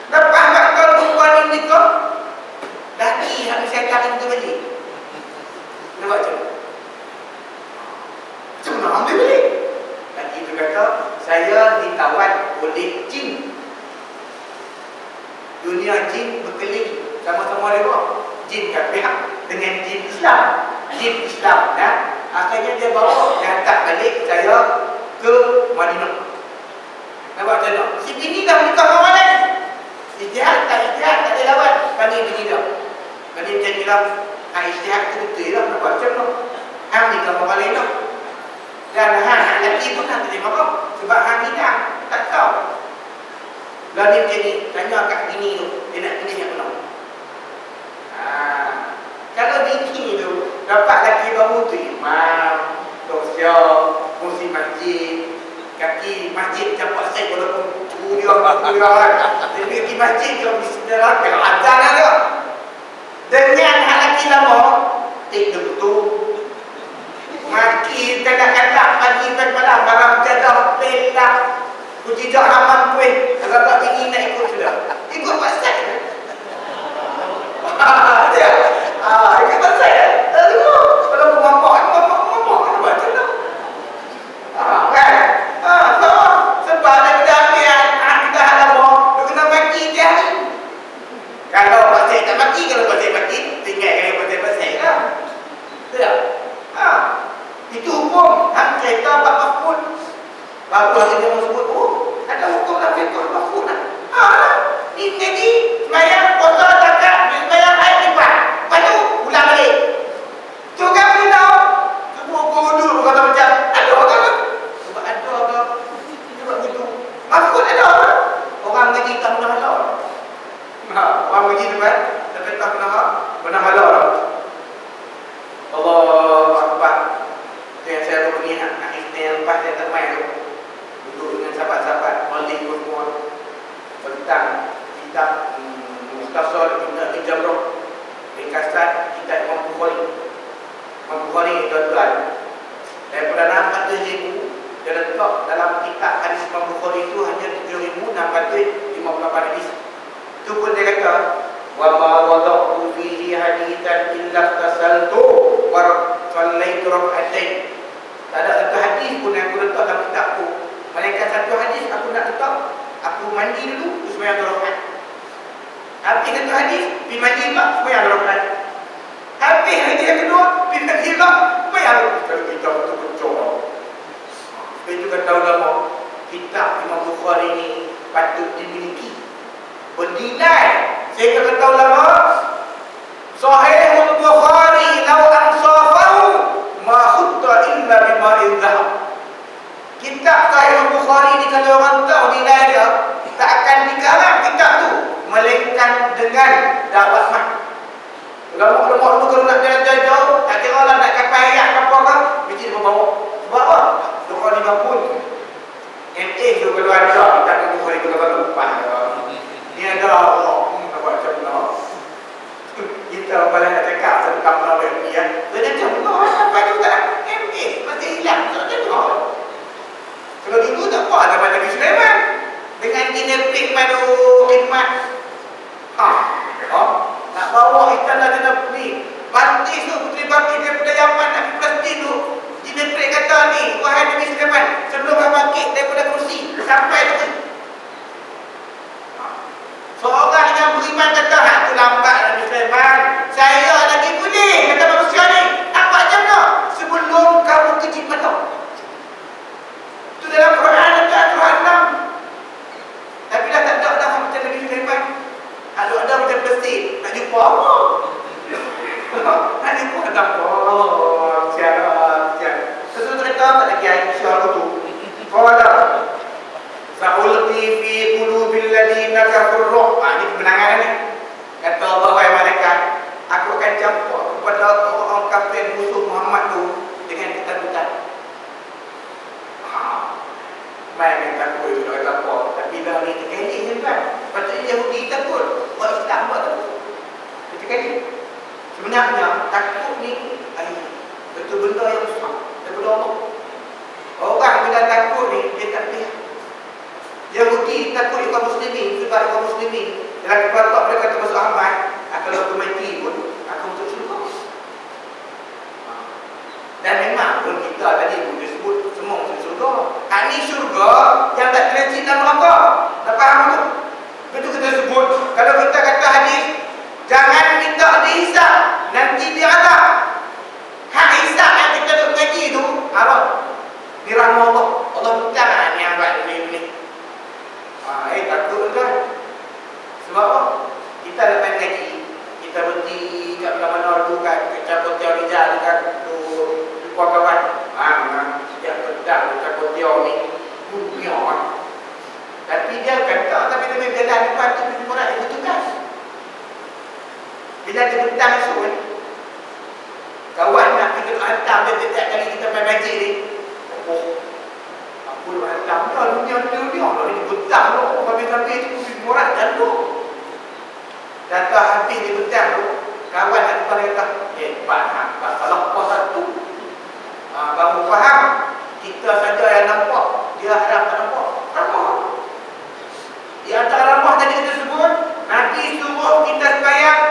Lepas 4 tahun perempuan ni nikah, lelaki yang saya tarik itu balik. Nampak macam mana? Macam mana ambil balik? Lelaki itu kata, saya ditawan oleh jin. Dunia jin berkeliling sama-sama dia. Jin kafir dengan jin Islam. Jin Islam akhirnya dia bawa, dia hantar balik saya ke Madinah. Nampak macam mana? Si bini dah menikah dengan orang lain. Ijtihad tak ada lawan. Panggil bini dah. Panggil macam ni lah. Ijtihad tu betul lah. Nampak macam mana? Hang nikah dengan orang lain dah. Dan hang lelaki pun nak terima kau. Sebab hang ni dah tak tahu. Lalu macam ni, tanya kat bini tu, dia nak pilih yang mana? Kalau bini tu dapat lelaki baru tu, imam, dosia, kursi masjid, kaki masjid campak saya walaupun kuliah kan. Tapi kaki masjid kalau bismillah, kalau azan ada. Dengan lelaki lama, tak betul. Maki kadang-kadang pagi dan malam, barang jadah, pelak, kujijak hamam kuih. Kalau tak bini nak ikut sudah. Ikut pasal. Dia. Ikut pasal. Kalau mampak nak buat macam mana? Kan? Sebab daripada ambil kita halama, dia kena maki dia. Kalau pasal tak maki, kalau pasal maki, tinggal kaya pasal lah. Tidak? Itu hukum. Hang cerita Pak Mahfud. Baru hari dia sebut, ada hukum lah fiqh Mahfud lah. Ni jadi semayang kotor zakat, semayang haid lipat. Lepas tu ulang balik. Tu kan boleh tahu. Semua bodoh kata macam ada ke? Sebab ada ke? Sebab begitu. Mahfud ada ke? Orang ngaji tak pernah halal. Orang ngaji depan, tapi tak pernah halal. Allahu Akbar. Yang saya pergi nak yang lepas saya tak main tu. Duduk dengan sahabat-sahabat Malik semua tentang kitab Mukhtasar Ibn Jabrah, ringkasan kitab Imam Bukhari tuan-tuan. Daripada 600,000 dia letak dalam kitab hadis Imam Bukhari itu hanya 7,658 hadis. Itu pun dia kata wa ma wada'tu fihi hadithan illa tasaltu wa sallaitu rak'atain. Tak ada satu hadis pun yang aku letak dalam kitabku. Melainkan satu hadis aku nak letak, aku mandi dulu, sembahyang 2 rakaat. Habis satu hadis, pergi mandi pula, sembahyang 2 rakaat. Habis hadis yang kedua, pergi mandi pula, sembahyang 2 rakaat. Kalau kita betul-betul. Sebab itu kata ulama, kitab Imam Bukhari ini patut dimiliki, bernilai. Sehingga kata ulama, Sahih Bukhari law ansafahu ma khutta illa bima'in dhahab. Kitab Sahih Bukhari ni kalau orang tahu nilai dia, tak akan digarap kitab tu melainkan dengan dakwah mah. Ulama-ulama tu kalau nak jalan jauh, tak kira lah nak kapal ayat ke apa kan, mesti dia bawa. Sebab apa? Bukhari pun MA tu kalau ada kitab Bukhari kalau lupa. Ni ada Allah nak buat macam mana? Kita boleh nak cakap tentang apa dia. Dia macam mana sampai juga MA masih hilang. Tak tengok. Kalau dulu tak apa ada Nabi Sulaiman dengan kinetik madu khidmat. Nak bawa istana ni. Balqis tu, puteri Balqis daripada Yaman nak pergi Palestin tu. Kinetik kata ni, wahai Nabi Sulaiman, sebelum bangkit daripada kursi sampai tu. Seorang Okey? Sebenarnya takut ni betul benda yang besar daripada Allah. Orang bila takut ni dia tak lihat. Yahudi takut ikut muslimin sebab ikut muslimin dalam kepada mereka termasuk Ahmad, kalau aku mati pun aku masuk syurga. Dan memang pun kita tadi pun disebut semua masuk syurga. Ini syurga yang tak kena cik dalam neraka. Tak faham tu? Itu kita sebut, kalau kita kata hadis, jangan minta dihisap, nanti diazab. Hak hisap yang kita duk mengaji tu apa? Ni rahmat Allah. Allah bukan yang buat ni. Takut kan? Sebab apa? Kita lepas ngaji, kita berhenti kat mana-mana dulu kan, kecap kotiau ni jalan kan, tu kawan. Dia pedang kecap kotiau ni, dunia kan. Tapi dia kata, tapi dia berjalan depan tu, orang itu tugas. Bila dia bentang esok kan, kawan nak kita hantar dia setiap kali kita main magic ni. Aku nak hantar dia, dunia lah, dia bentang tu. Habis-habis tu, orang jatuh. Kata habis dia bentang tu, kawan nak depan dia kata, faham, kalau kau satu, kamu faham, kita saja yang nampak, dia harap tak nampak. Ramah. Di antara ramah tadi kita sebut, Nabi suruh kita sembahyang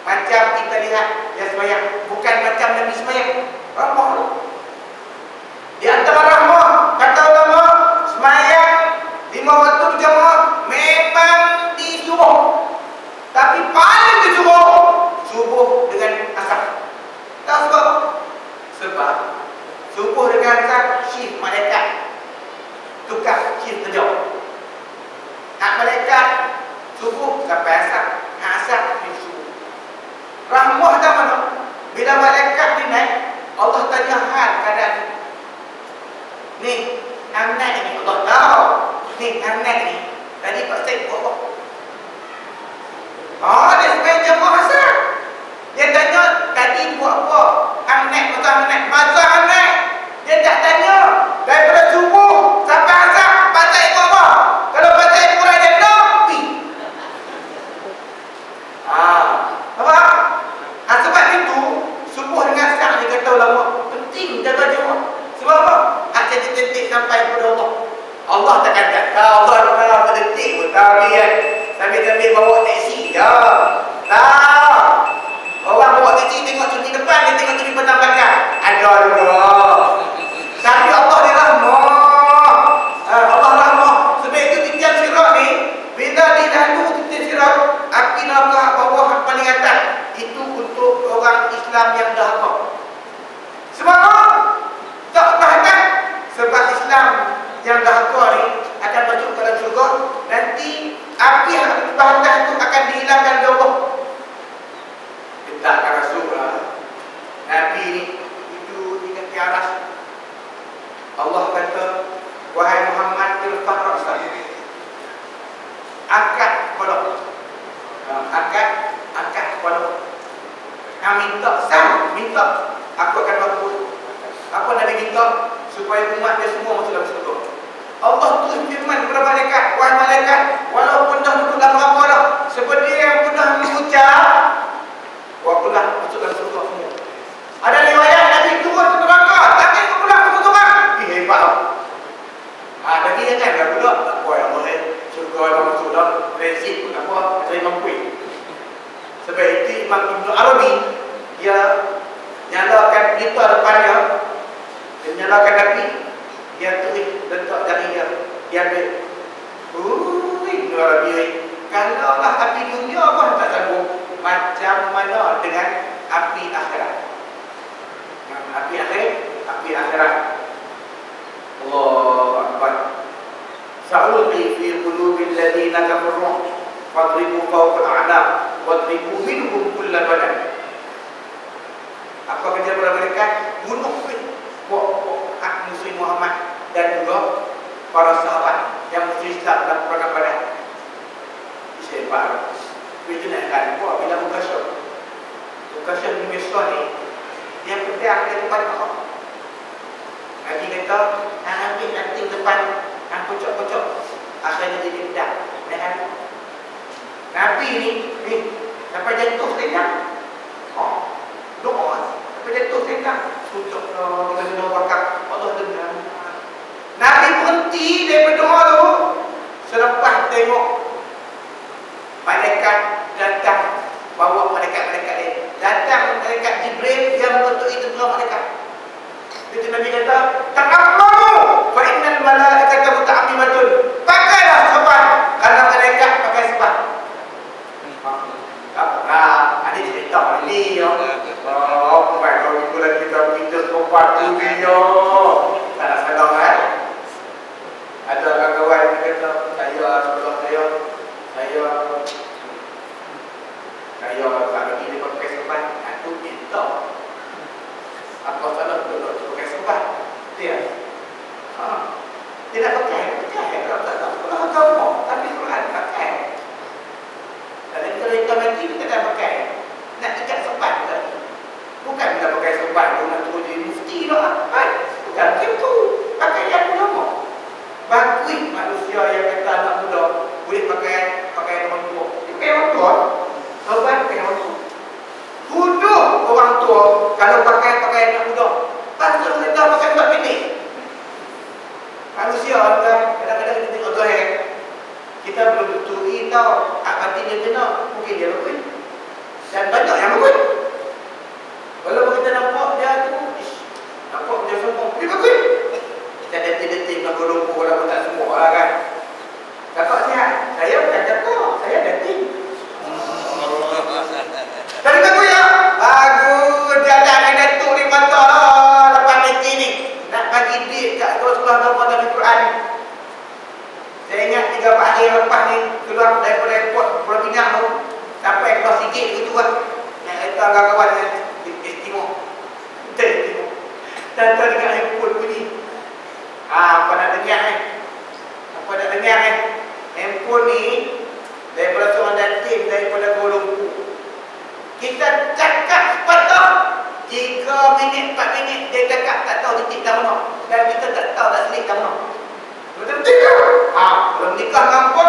macam kita lihat dia sembahyang, bukan macam Nabi sembahyang. Ramah. Di antara rahmah, kata ulama, sembahyang 5 waktu berjamaah memang disuruh. Tapi paling disuruh subuh dengan asar. Tahu sebab? Sebab subuh dengan asar shift malaikat tukar shift kerja. Hak malaikat subuh sampai asar, hak asar di subuh. Rahmah dah mana? Bila malaikat ni naik, Allah tanya hal keadaan ni, anak ni Allah tahu. Ni anak ni tadi Pak Syed buat apa? Dia sebaik jamaah asar. Dia tanya tadi buat apa? Anak kata anak, masa anak. Dia tak tanya daripada subuh sampai asar Pak Syed buat apa? Kalau Pak Syed kurang dia pi. Apa? Sebab itu subuh dengan asar ni kata ulama penting jaga jemaah. Sebab apa? Hati-hati sampai kepada Allah. Allah takkan kata Allah berdetik pun tahu dia sambil-sambil bawa teksi je. Tak. Orang bawa teksi tengok cuti depan, dia tengok cuti petang belakang. Ada juga. Tapi Allah dia rahmah. Allah rahmah. Sebab itu tiap sirat ni, bila dilalu tiap sirat, api neraka bawah paling atas. Itu untuk orang Islam yang dah apa? Sebab apa? Tak tahan. Sebab Islam yang dah tua ni akan masuk ke dalam syurga. Nanti api yang bahagian itu akan dihilangkan oleh Allah. Letakkan Rasulullah Nabi ni itu di kaki aras. Allah kata, wahai Muhammad, irfa' ra'sak, angkat kepala. Angkat kepala. Minta aku akan bantu. Apa Nabi minta? Supaya umat dia semua masuk dalam syurga. Allah tulis firman kepada malaikat, wahai malaikat, walaupun dah duduk dalam neraka dah, seperti yang pernah mengucap, wakulah masuk dalam syurga semua. Ada riwayat Nabi turun ke neraka, tapi aku pulang ke syurga. Hebat lah. Tapi jangan pula tak apa yang boleh syurga dah masuk dah, resip pun apa, terima kuih. Sebab itu Imam Ibn Arabi, dia nyalakan berita depannya, dia nyalakan api, dia tulis letak jari dia ambil. Ibn Arabi, kalau lah api dunia pun tak sanggup, macam mana dengan api akhirat? Api akhirat. Allahu Akbar. Sa'ulqi fi qulubil ladina kafaru fadribu fawqa al-a'naq wadribu minhum kull badan. Apa kerja pada mereka? Bunuh hak musuh Muhammad dan juga para sahabat yang musuh Islam dalam perang Badar. Sebab itu nak kan buat bila Mukasyaf di Mesra ni, dia pedang di depan Allah. Nabi kata, ambil nanti depan, kocok-kocok, akhirnya jadi pedang. Nabi ni Sampai jatuh selendang. Doa. Sampai jatuh selendang. Sujudlah, kita doa wakaf. Allah dengar. Nabi berhenti daripada doa tu. Selepas tengok malaikat datang, bawa malaikat-malaikat dia. Datang malaikat Jibril yang betul itu dua malaikat. Itu Nabi kata, "Ta'ammamu fa innal malaikata muta'ammimatun." Pakailah serban kalau malaikat pakai serban. Ada cerita ni ya. Oh, baik kalau kita serban tu dia. Tak nak salah kan? Ada kawan-kawan yang kata, saya tak lagi dia pakai serban. Itu kita. Apa salah duduk pakai serban? Dia. Dia nak pakai. Kalau tak tahu sekolah agama, tapi Quran pakai. Dan kalau kita mati, kita dah pakai. Nak ikat serban tadi. Bukan kita pakai serban tu nak turun jadi mufti lah. Bukan itu. Pakai yang ulama. Bagui manusia yang kata anak muda boleh pakai orang tua. Dia pakai orang tua. Serban pakai orang tua. Bodoh orang tua kalau pakai anak muda. Pasal kita pakai buat pendek. Manusia kadang-kadang kita tengok zahir. Kita belum betul tahu hak batin dia kena. Mungkin dia berkuih. Dan banyak yang berkuih. Walaupun kita nampak dia tu, nampak dia sombong, dia berkuih. Kita detik-detik nak berlumpur walaupun tak semua lah kan. Kakak sihat. Saya bukan cakap, saya detik. Dari kata ya, bagus jalan yang datuk ni mata lah. Lepas nanti ni nak bagi duit kat sekolah agama dalam Quran. Saya ingat 3 hari lepas ni keluar daripada airport Pulau Pinang tu, sampai keluar sikit begitu lah. Yang kata kawan-kawan Timur. Timur. Tata dengan handphone bunyi. Apa nak dengar ni? Apa nak dengar ni? Handphone ni daripada seorang datin daripada Kuala Lumpur. Kita cakap sepatah 3 minit, 4 minit dia cakap tak tahu titik dah mana. Dan kita tak tahu dah selit dah mana. Betul-betul ke? Kalau menikah dengan apa?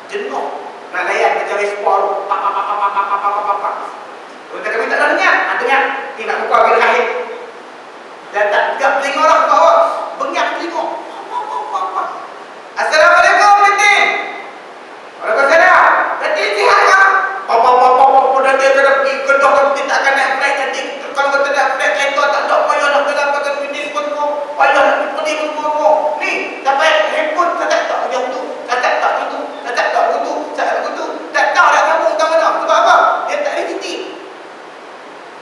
Jenuh. Nak layan macam respon. Kalau kami tak nak dengar. Dengar. Dia nak buka bila akhir. Dan tak tegak telinga lah bawa. Bengat telinga. Assalamualaikum, Datin. Waalaikumsalam. Datin sihat kan? Dan dia kena pergi kedah kalau kita tak akan naik flight nanti. Kalau kita nak flight kereta tak ada payah nak dalam pakai pindik pun kau. Payah nak pergi pun kau. Ni, sampai handphone tak jauh tu. Tak tu. Tak begitu. Tak tahu dah kamu utama mana. Sebab apa? Dia tak ada titik.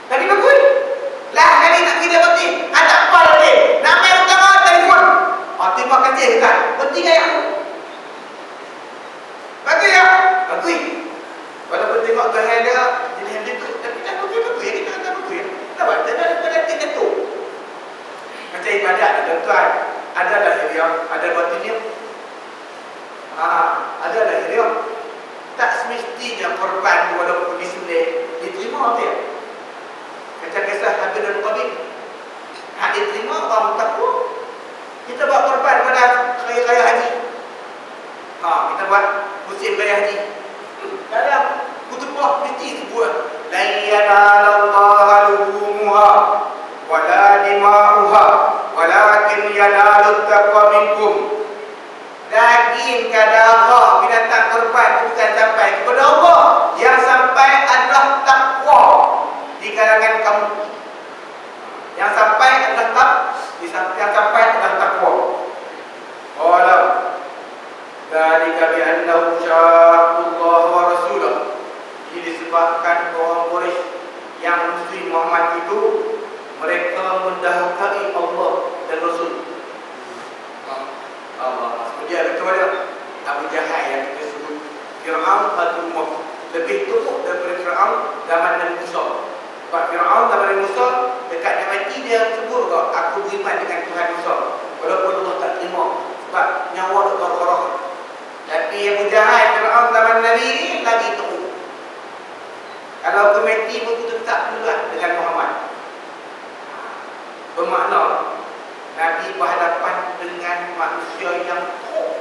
Tadi bagus. Lah kali nak pergi dia berhenti. Tak apa dah dia. Nak main utama telefon. Terima kasih kan. Berhenti gaya aku. Bagus ya? Bagus. Walaupun tengok gaya dia jenis yang tu, tapi tak bagus ya, kita tak bagus ya. Tak apa, dia dah tinggal tu. Macam ibadat tuan-tuan, ada lahiriah, ada batiniah. Ada lahiriah. Tak semestinya korban walaupun disembelih diterima dia. Macam kisah Habil dan Qabil. Hak diterima orang takwa. Kita buat korban pada raya haji. Kita buat musim raya haji. Dalam kutubah mesti sebut la yanalallaha luhumuha wala dima'uha walakin yanalut taqwa minkum. Daging kadarah binatang korban bukan sampai kepada Allah. Yang sampai adalah takwa di kalangan kamu. Yang sampai adalah takwa. Qala dzalika bi annahu syaqullah wa rasulahu. Ini disebabkan orang Quraisy yang Muslim Muhammad itu mereka mendahului Allah dan Rasul. Allah. Dia kepada Abu Jahal yang kita sebut Fir'aun al-Umar. Lebih teruk daripada Fir'aun zaman Nabi Musa. Sebab Fir'aun zaman Nabi Musa dekat dia mati dia sebut kau, aku beriman dengan Tuhan Musa. Walaupun Allah tak terima sebab nyawa tu korok-korok. Tapi Abu Jahal Fir'aun zaman Nabi ni lagi teruk. Kalau aku mati pun kita tak juga dengan Muhammad. Bermakna Nabi berhadapan dengan manusia yang teruk.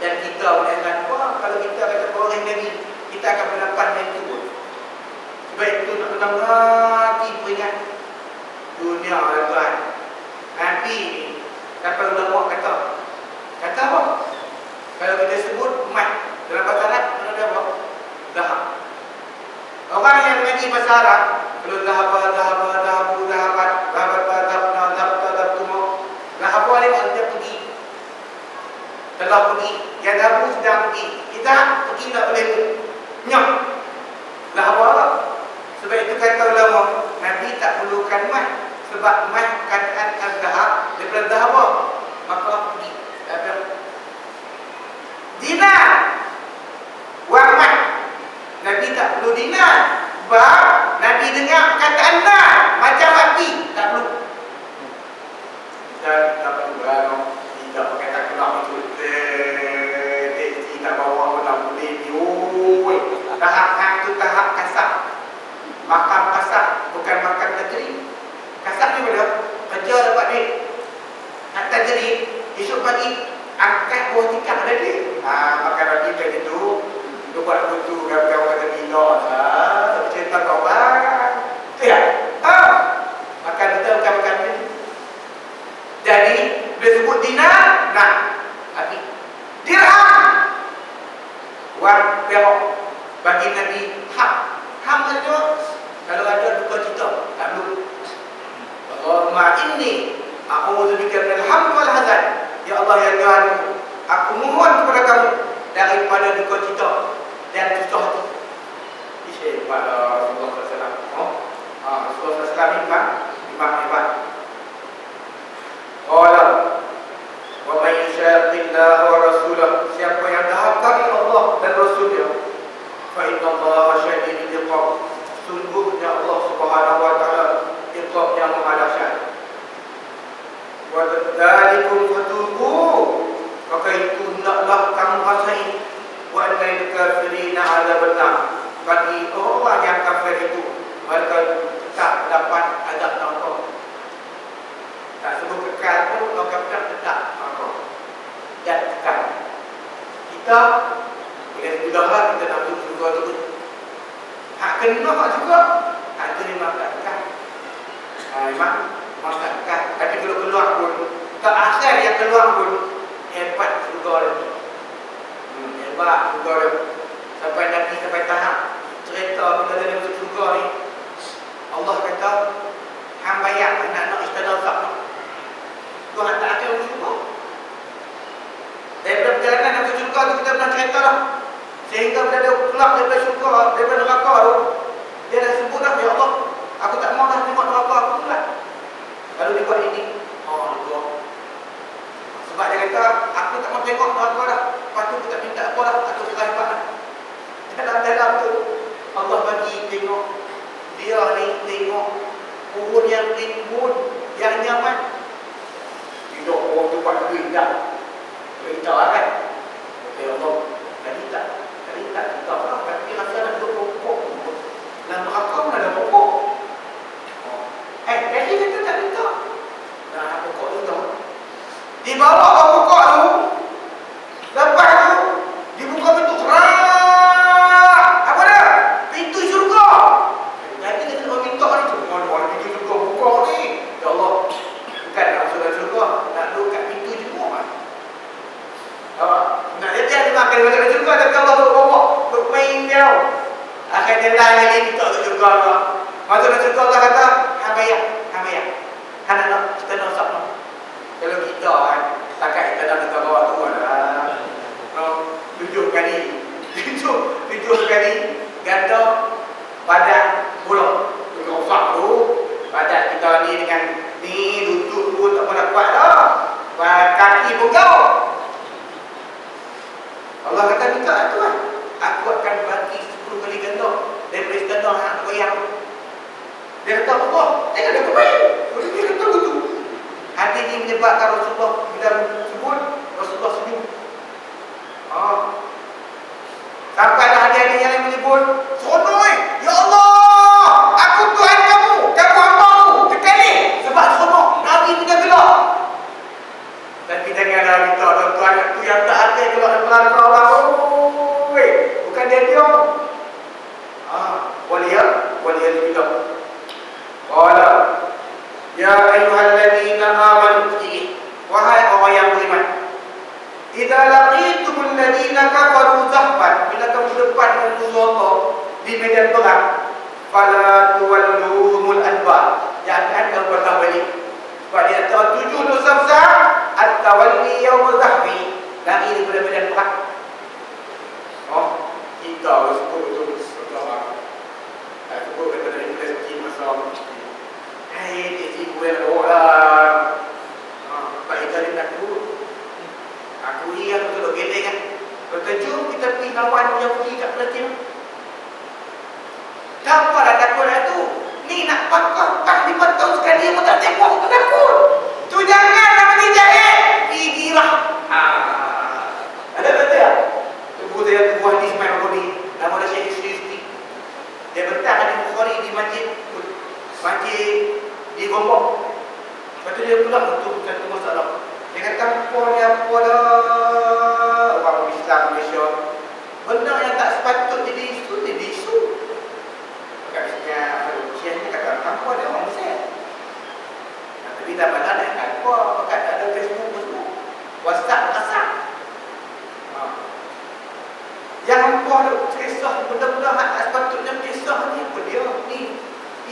Dan kita oleh apa? Kalau kita kata orang Nabi, kita akan berhadapan dengan itu. Sebab itu nak ulang lagi peringat dunia tuan. Nabi ni sampai ulama kata apa? Kalau kita sebut emas dalam bahasa Arab ada apa? Zahab. Orang yang mengaji bahasa Arab kalau zahab dia pergi. Telah pergi, yang zahabu sedang pergi. Kita pergi tak boleh nyok. Zahab apa? Sebab itu kata ulama, Nabi tak perlukan emas. Sebab emas kataan al-zahab daripada zahab maka pergi. Dinar wang emas. Nabi tak perlu dinar. Sebab Nabi dengar kataan nar macam api, tak perlu. Dan tak perlu tidak pakai tak kenal itu. Tak bawa orang boleh ni. Tahap hang tu tahap kasar. Makan pasar, bukan makan negeri. Kasar ni boleh kerja dapat duit. Hantar jerit, esok pagi angkat buah tikar ada duit. Makan lagi macam itu. Dia buat butuh kawan-kawan kata gila. Cerita kawan. Ya. Makan kita bukan makan duit. Jadi, bila sebut dinar, nak. Hati. Dirham. Wang perak. Bagi Nabi, hak. Hak saja. Kalau ada duka cita, tak perlu. Allahumma inni a'udzubika minal hammi wal hazan. Ya Allah, ya Tuhanku, aku mohon kepada kamu daripada duka cita dan susah hati. Ini pada Rasulullah SAW. Rasulullah SAW imam hebat. Qala wa man yushaqillaha wa rasulahu, siapa yang dahakani Allah dan Rasulnya, fa inna Allaha syadidul iqab, sungguhnya Allah Subhanahu wa taala iqabnya maha dahsyat. Wa dzalikum fatubu, maka itu hendaklah kamu rasai. Wa annal kafirina adzabun nar, bagi orang yang kafir itu mereka tak dapat azab neraka. Tak sebut kekal pun, orang kafir tetap neraka dan kekal. Kita boleh mudah kita nak masuk surga tu. Hak kena hak juga. Hak tu ni makan. Memang makan. Tapi kalau keluar pun, terakhir yang keluar pun hebat surga dia. Hebat surga dia. Sampai Nabi sampai tahap cerita bila dia masuk surga ni, Allah kata, hang bayar anak-anak istana Zab ni. Tuhan tak akan masuk surga. Daripada perjalanan masuk surga tu kita pernah cerita lah. Sehingga bila dia keluar daripada surga, daripada neraka tu, dia dah sebut dah, ya Allah, aku tak mau dah tengok neraka aku pula. Lalu dia buat ini. Allah. Sebab dia kata, aku tak mau tengok neraka dah. Lepas tu kita minta apa dah, aku kita hebat dah. Dalam tu Allah bagi tengok, dia ni tengok pohon yang rimbun, yang nyaman. Tidak orang tu buat duit dah. Kita kan. Ya Allah, tadi tak kita lah. Tapi rasa nak duduk pokok. Dan neraka pun ada pokok. Jadi kita tak minta. Nah, pokok tu tu. Dibawa ke pokok tu. Lepas tu, dibuka pintu kerak. Apa dia? Pintu syurga. Jadi kita nak minta ni tu. Mana pintu syurga pokok ni? Ya Allah, bukan nak masuk dalam syurga. Nak duduk kat pintu jemur. Nak dia makan dalam syurga. Tapi Allah bawa bermain dia. Akhirnya dah lagi minta untuk syurga Allah. Masuk dalam syurga Allah kata, Hamayah. Anak-anak kita nak usap. Kalau kita kan, takat kita dah minta bawa tu lah. 7 kali ganda badan bola. Kita usap tu, badan kita ni dengan ni lutut pun tak pernah kuat dah. Kaki pun kau. Allah kata minta tu kan. Aku akan bagi 10 kali ganda daripada istana yang goyang. Dia kata Allah, jangan dia kemain. Dia kata begitu. Hadis ini menyebabkan Rasulullah bila sebut, Rasulullah senyum. Sampailah hadis-hadis yang menyebut musuh Allah di medan perang, fala tuwalluhumul adbar, jangan kamu patah balik. Sebab di antara 7 dosa besar at-tawalli yaumul zahfi, lari daripada medan perang. Oh, kita harus sebut setelah sebut daripada universiti masalah dia cikgu yang orang Pak Ika dia aku ni aku duduk geleng kan. Kata jom kita pergi lawan Yahudi kat Palestin. Kenapa dah takut dah tu? Ni nak pakar 4-5 tahun sekali yang tak tengok aku takut. Tu jangan nama ni jahil. Pergilah. Ada betul tak? Tubuh saya tubuh hadis main aku ni. Nama dia Syekh Syisti. Dia bentang di Bukhari di masjid di Gombong. Lepas tu dia pula betul satu masalah. Dia kata apa dah orang Islam Malaysia, benda yang tak sepatut jadi isu. Katanya Malaysia ni kata apa dia orang Mesir. Tapi tak mana nak apa, pakat tak ada Facebook semua, WhatsApp kasar. Yang hampa tu kisah benda-benda tak sepatutnya kisah ni apa dia ni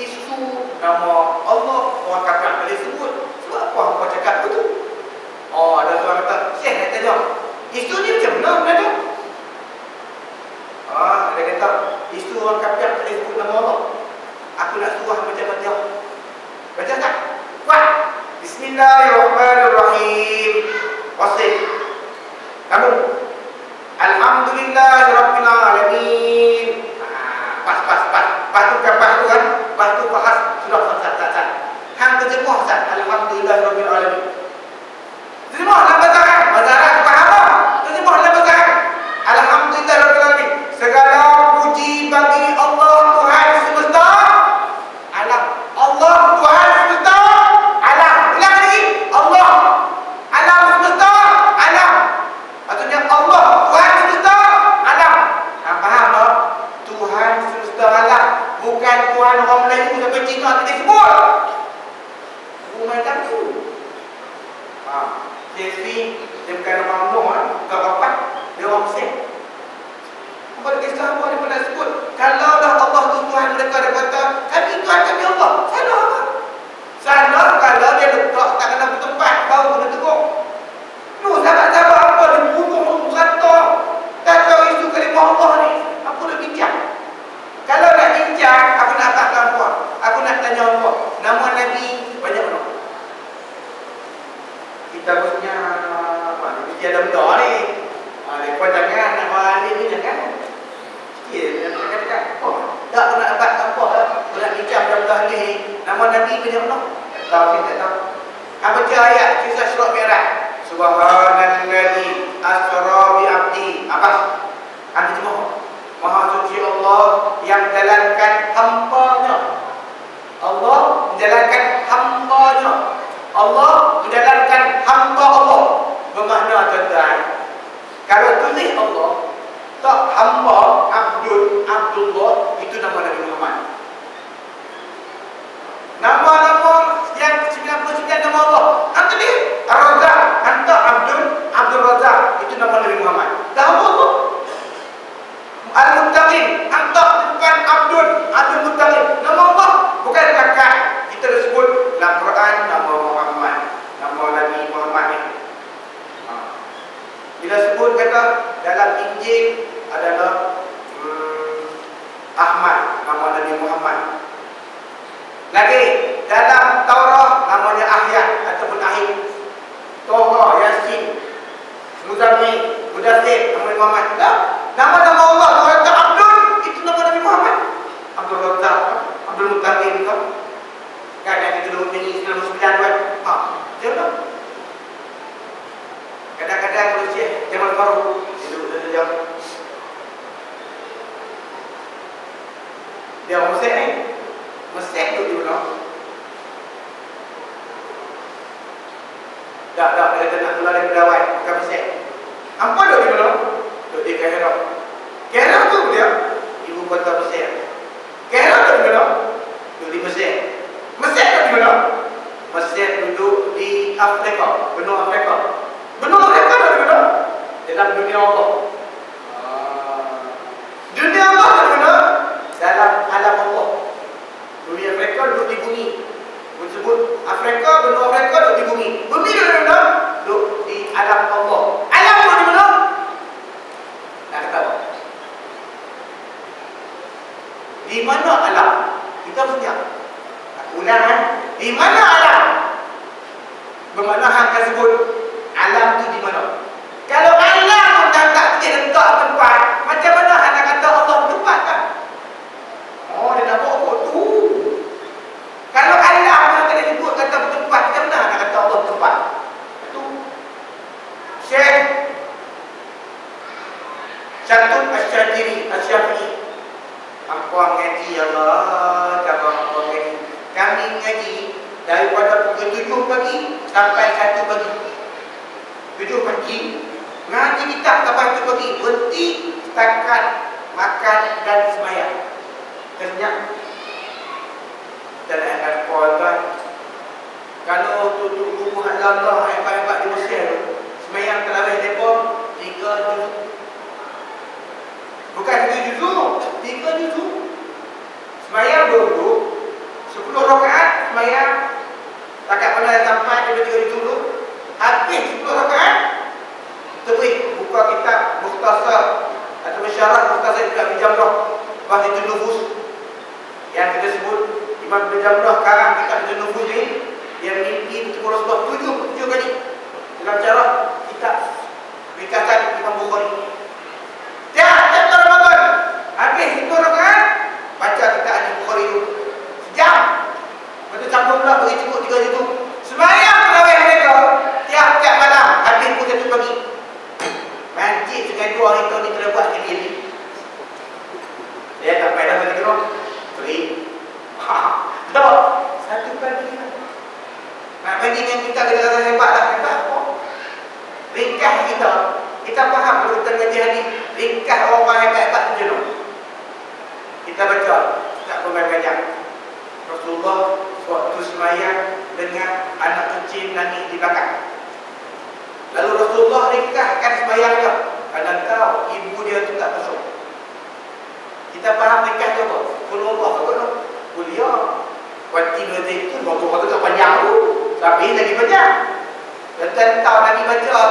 isu nama Allah orang kafir boleh sebut. Sebab apa hampa cakap betul? Oh, ada orang kata, Syekh nak tanya, isu ni macam mana sebenarnya? Dia kata, isu orang kafir boleh sebut nama Allah. Aku nak suruh baca-baca. Baca tak? Kuat. Bismillahirrahmanirrahim. Wasil. Kamu. Alhamdulillahirabbil alamin. Pas tu kan pas tu bahas sudah sat. Hang terjemah sat. Alhamdulillahirabbil alamin. Terjemah dalam bahasa Arab. Bahasa Arab faham tak? Terjemah dalam bahasa Arab. Alhamdulillahirabbil alamin. Segala puji bagi Allah Tuhan semesta alam. Allah Tuhan semesta alam. Ulang lagi. Allah alam semesta alam. Maksudnya Allah Tuhan semesta alam. Faham tak? Tuhan semesta alam, bukan Tuhan orang Melayu sampai Cina tidak sebut. Macam tu. Jadi dia bukan orang Melayu, bukan bapak, dia orang Mesir. Apa kisah apa dia pernah sebut? Kalau dah Allah tu Tuhan mereka, dia kata kami Tuhan kami Allah. Salah apa? Salah kalau dia letak tak kena tempat, baru kena tegur. Sahabat-sahabat apa dia bunuh rata. Tak tahu isu kalimah Allah ni. Apa dia bincang? Kalau nak bincang, aku nak katakan apa? Aku nak tanya apa? Nama Nabi banyak mana? Kita punya dia ada benda ni. Lepas jangan nama Ali ni jangan. Dia kata, tak nak dapat apa dah. Nak bincang benda ni. Nama Nabi banyak mana? Tak tahu, kita tahu. Baca ayat kisah Surah Mi'raj. Subhanalladzi asra bi 'abdi. Apa? Anti semua. Maha suci Allah yang jalankan hamba-Nya. Allah menjalankan hamba-Nya. Allah menjalankan hamba Allah. Bermakna tuan-tuan, kalau tulis Allah, tak hamba, Abdullah, itu nama Nabi Muhammad. Nama-nama yang 99 nama Allah. Hantar dia Ar-Razzaq, hantar Abdul Razzaq, itu nama Nabi Muhammad. Dah Allah. Al-Muttaqin, hantar bukan Abdul Muttaqin. Nama Allah, bukan kakak. Kita dah sebut dalam Quran nama Muhammad, nama Nabi Muhammad ni. Bila sebut kata dalam Injil adalah Ahmad, nama Nabi Muhammad. Lagi dalam Taurat namanya Ahya ataupun Ahid. Toha, Yasin, Muzammil, Mudaththir, nama Muhammad. Nama-nama Allah, kalau kata Abdul, itu nama Nabi Muhammad. Abdul Razzaq, Abdul Muttaqin tu. Kadang kita duduk nyanyi 99 kan. Jangan. Kadang-kadang kalau Syekh Jamal Faruq duduk jam. Dia orang Mesir ni. Mesir tu di mana? Tak, dia kata nak keluar dari Bedawai, bukan Mesir. Apa duduk di mana? Duduk di Kairah. Kairah tu dia ibu kota Mesir. Kairah duduk di mana? Duduk di Mesir. Mesir duduk di mana? Mesir duduk di Afrika, benua Afrika. Benua Afrika duduk di mana? Dalam dunia Allah. Dunia Allah Di mana alam? Kita punya. Aku ulang kan? Di mana alam? Bermakna hang akan sebut alam tu di mana? Kalau alam dah tak dia letak tempat, macam mana hang nak kata Allah bertempat kan? Oh, dia nak buat tu. Kalau alam yang kena sebut kata bertempat, macam mana nak kata Allah bertempat? Itu Syekh Syatun Asy-Syafi'i. Apa ngaji Allah, apa ngaji. Kami ngaji daripada pukul 7 pagi sampai 1 pagi. 7 pagi ngaji kitab sampai 1 pagi. Berhenti setakat makan dan sembahyang. Kenyang. Dan akan tuan, kalau tutup buku Allah hebat-hebat di Mesir tu, sembahyang tarawih depa 3 juz. Bukan 3 juz, 3 juz. Sembahyang dulu 10 rakaat sembahyang. Takat mana sampai dia 3 juz dulu. Habis 10 rakaat terus buka kitab Mukhtasar atau Syarah Mukhtasar kitab Jamrah Bahri Nufus yang kita sebut Imam Jamrah karang kitab Nufus ni, yang mimpi bertemu Rasulullah 7 kali dalam cara kitab ringkasan Imam Bukhari. Setiap Ramadan habis 10 rakaat baca kitab Bukhari tu sejam. Lepas tu sambung pula bagi cukup 3 juz. Sembahyang tarawih mereka tiap-tiap malam habis pukul 1 pagi. Masjid Sungai Dua hari tahun ni telah buat sekali ni. Saya tak payah bagi kena free. Tak 1 pagi lah. Nak bagi yang kita kena hebat lah. Hebat apa? Ringkas kita. Kita faham kalau kita ngaji hadis. Ringkas orang hebat-hebat tu jenuh. Kita baca tak pemain-pemain. Rasulullah waktu sembahyang dengan anak kecil nangis di belakang. Lalu Rasulullah ringkaskan sembahyangnya kerana tahu ibu dia tu tak masuk. Kita faham ringkas tu apa? Rasulullah kata kuliah waktu dia itu waktu tak panjang tu, tapi lagi panjang. Dan tahu Nabi baca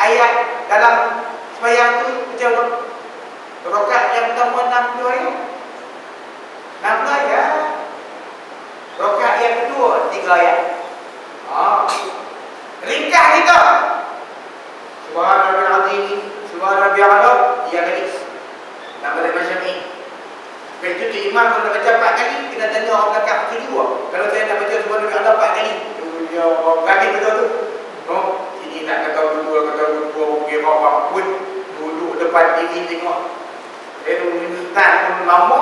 ayat dalam sembahyang tu macam mana? Rakaat yang pertama 60 ayat. 60 ayat. Rakaat yang kedua 3 ayat. Ringkas kita. Subhana Rabbil Azim, Subhana Rabbil A'la, dia gadis. Nama dia macam ni. Begitu tu imam kalau nak baca 4 kali, kita tanya orang belakang baca 2. Kalau saya nak baca Subhana Rabbil A'la 4 kali, ya bagi betul tu. Oh, ini nak kata dua pergi apa pun duduk depan TV tengok. Dia minta pun lama,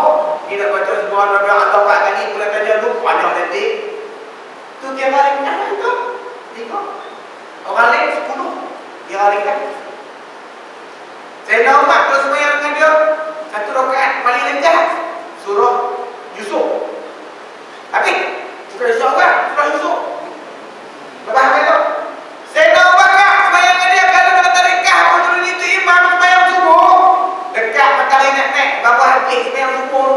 dia nak baca Subhana Rabbil A'la 4 kali, pula tanya tu panjang nanti. Tu dia balik nak tu. Tengok. Orang lain 10. Dia alihkan. Saya nak umat kalau sembahyang dengan dia 1 rakaat paling rendah surah Yusuf. Habis surah Yusuf kan? Surah Yusuf. Lepas kata saya nak umat kan sembahyang dengan dia kalau kata dekat pun dulu itu imam sembahyang subuh dekat matahari nak naik baru habis sembahyang subuh.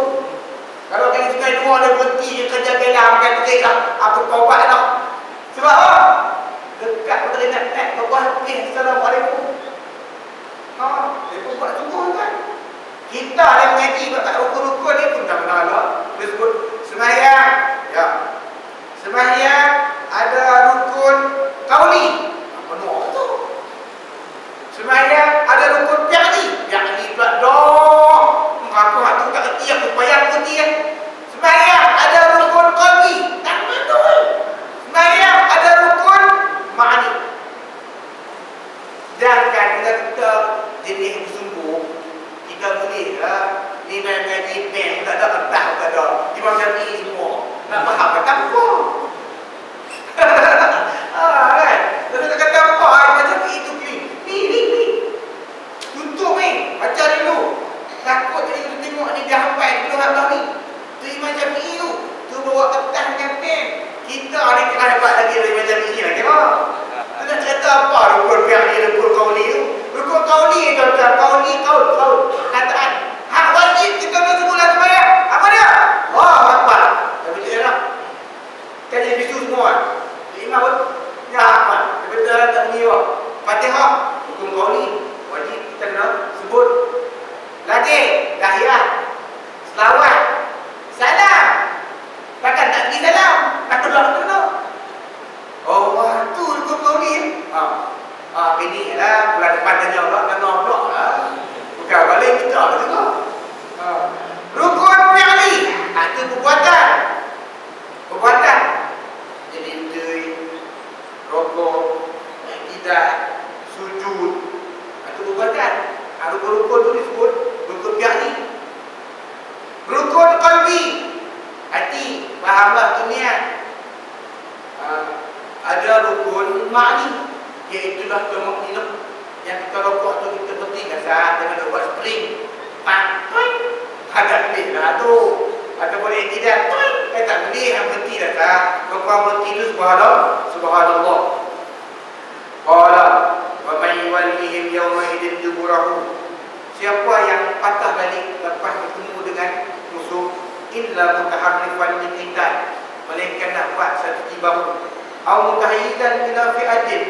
Kalau kali Sungai Dua dia berhenti dia kerja kelam kan terik lah apa taubat dah. Sebab apa? Dekat matahari nak naik baru habis. Assalamualaikum. Dia pun buat subuh kan. Kita yang mengaji tak rukun-rukun ni pun tak kenal lah. Dia sebut sembahyang. Ya. Sembahyang ada rukun qauli. Apa nama tu? Sembahyang ada rukun fi'li. Fi'li pula dah. Aku tu tak kerti aku payah kerti kan. Sembahyang ada rukun qalbi. Tak betul. Sembahyang ada rukun ma'ani. Dan kan kita jenis bersungguh, kita boleh lah ni main ngaji pen tak ada kertas tak ada Imam Syafi'i semua nak faham kata apa kan tapi tak kata apa Imam Syafi'i tu ni tutup ni baca dulu takut tadi kita tengok ni dia hafal dulu habis ni tu Imam Syafi'i tu bawa kertas dengan pen kita ni kena hebat lagi dari Imam Syafi'i lah kira tu nak cerita apa rukun fi'li rukun qauli tu rukun qauli tuan-tuan qauli qaul kataan hak wajib kita nak sebut dalam sembahyang apa dia? Allahu Akbar. Tapi dia dah Rukun qalbi, hati, fahamlah dunia. Ada rukun ma'ni, iaitulah tumakninah. Yang kita rokok tu kita penting saat dengan buat spring. Agak lebih lah tu. Atau boleh tidak, tak boleh yang berhenti dah tak. Kau berhenti tu subhanallah. Qala wa man yuwallihim yawma idin duburahu. Siapa yang patah balik lepas bertemu dengan musuh, illa mutaharrifan liqital, melainkan nak buat strategi baru, au mutahayyizan ila fi'atin,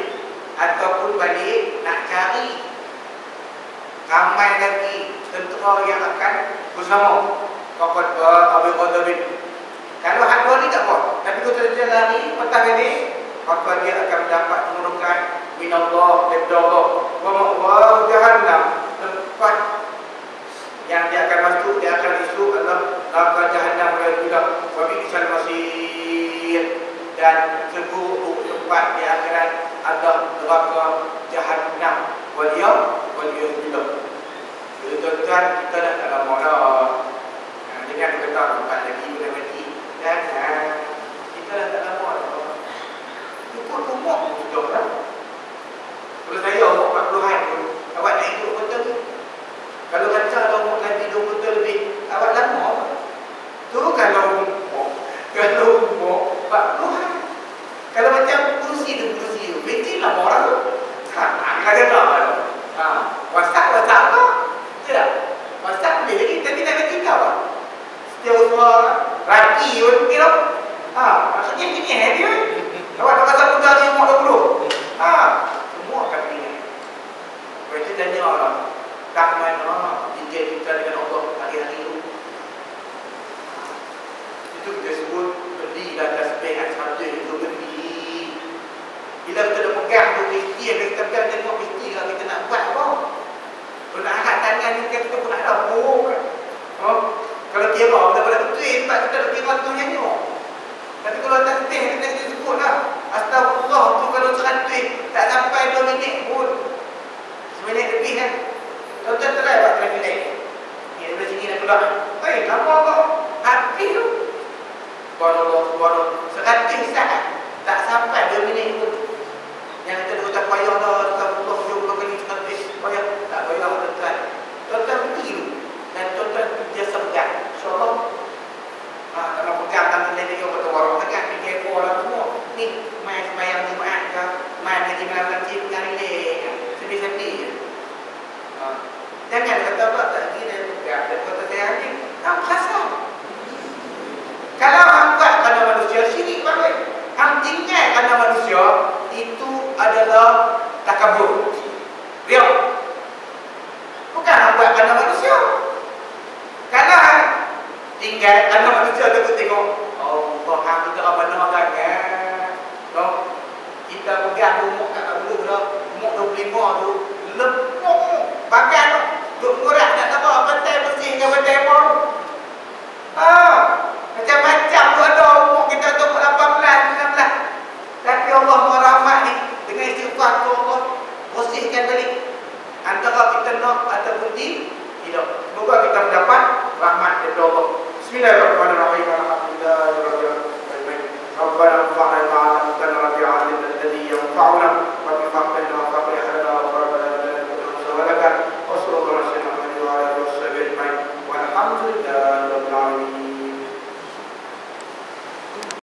ataupun balik nak cari ramai lagi tentera yang akan bersama. Faqad Abid. Kalau hak dua ni tak apa, tapi kalau dia lari patah balik, maka dia akan mendapat kemurukan minallah dari Allah. Wa ma'wahu jahannam, tempat yang dia akan masuk, dia akan masuk adalah neraka jahannam dan juga wa bi'sal masir, dan seburuk tempat di akhirat adalah neraka jahannam. Waliyahillah. Jadi tuan-tuan, kita dah tak lama dah. Dengan kata tempat lagi boleh mati. Dan kita dah tak lama dah. Cukup umur pun sudah dah. Kalau saya umur 40-an pun, awak nak hidup betul tu. Kalau kata ada umur nanti 20 tahun lebih, awak lama. Tu kalau umur 40-an. Kalau macam kursi tu, mesti lama orang tu. Kadang-kadang lah. WhatsApp lah. Tidak. WhatsApp boleh lagi, tapi nak bagi kau lah. Setiap usaha raki pun mungkin tau. Maksudnya gini dia. Awak tak rasa muda ni umur 20. Semua akan ingat. Berarti tanya Allah, tak mana jika kita dengan Allah hari-hari itu. Itu kita sebut belilah tasbihat satu itu beli. Bila kita dah pegang tu mesti ada kita pegang tengok mesti lah kita nak buat apa. Kalau nak angkat tangan ni kita pun nak dapur. Kalau kira pada betul tak kita nak kira tu nyanyi. Tapi kalau tak betul kita sebut lah. Astagfirullah tu kalau 100 tak sampai 2 minit pun. Seminit lebih kan. Kalau tak try buat traffic. Ni dari sini nak keluar. Lama kau. Habis tu. Subhanallah. 100 saat tak sampai 2 minit pun. Yang kita tak payah dah. Astagfirullah 70 kali 100. Payah. Tak payah tuan-tuan. Tuan-tuan pergi dulu. Dan tuan-tuan biasa pegang. InsyaAllah. Kalau pegang tangan lagi yang bertawarang pegang. Pergi ekor lah semua. Ni main sembahyang Jumaat ke. Main lagi malam nanti pegang relay. Sedih-sedih je. Jangan kata apa tak lagi dia pegang. Dan kata saya ni. Kamu kasar. Kalau hang buat kerana manusia, syirik balik. Hang tinggal kerana manusia, itu adalah takabur. Riak. Bukan hang buat kerana manusia. Kalau hang tinggal kerana manusia, tu tengok Allah, hang kita benar kan. Kita pegang umur kat dulu dah, umur 25 tu lepuk bagan tu. Duk murah nak apa, bantai bersih ke bantai pun. Macam-macam tu ada umur kita tu 18, 19. Tapi Allah Maha Rahmat ni, dengan istighfar tu Allah bersihkan balik. Antara kita nak ataupun tidak. Semoga kita mendapat rahmat dari Allah. Bismillahirrahmanirrahim. Alhamdulillahirabbil alamin. Rabbana anfa'na bima 'allamtana wa 'allimna alladhi yanfa'una.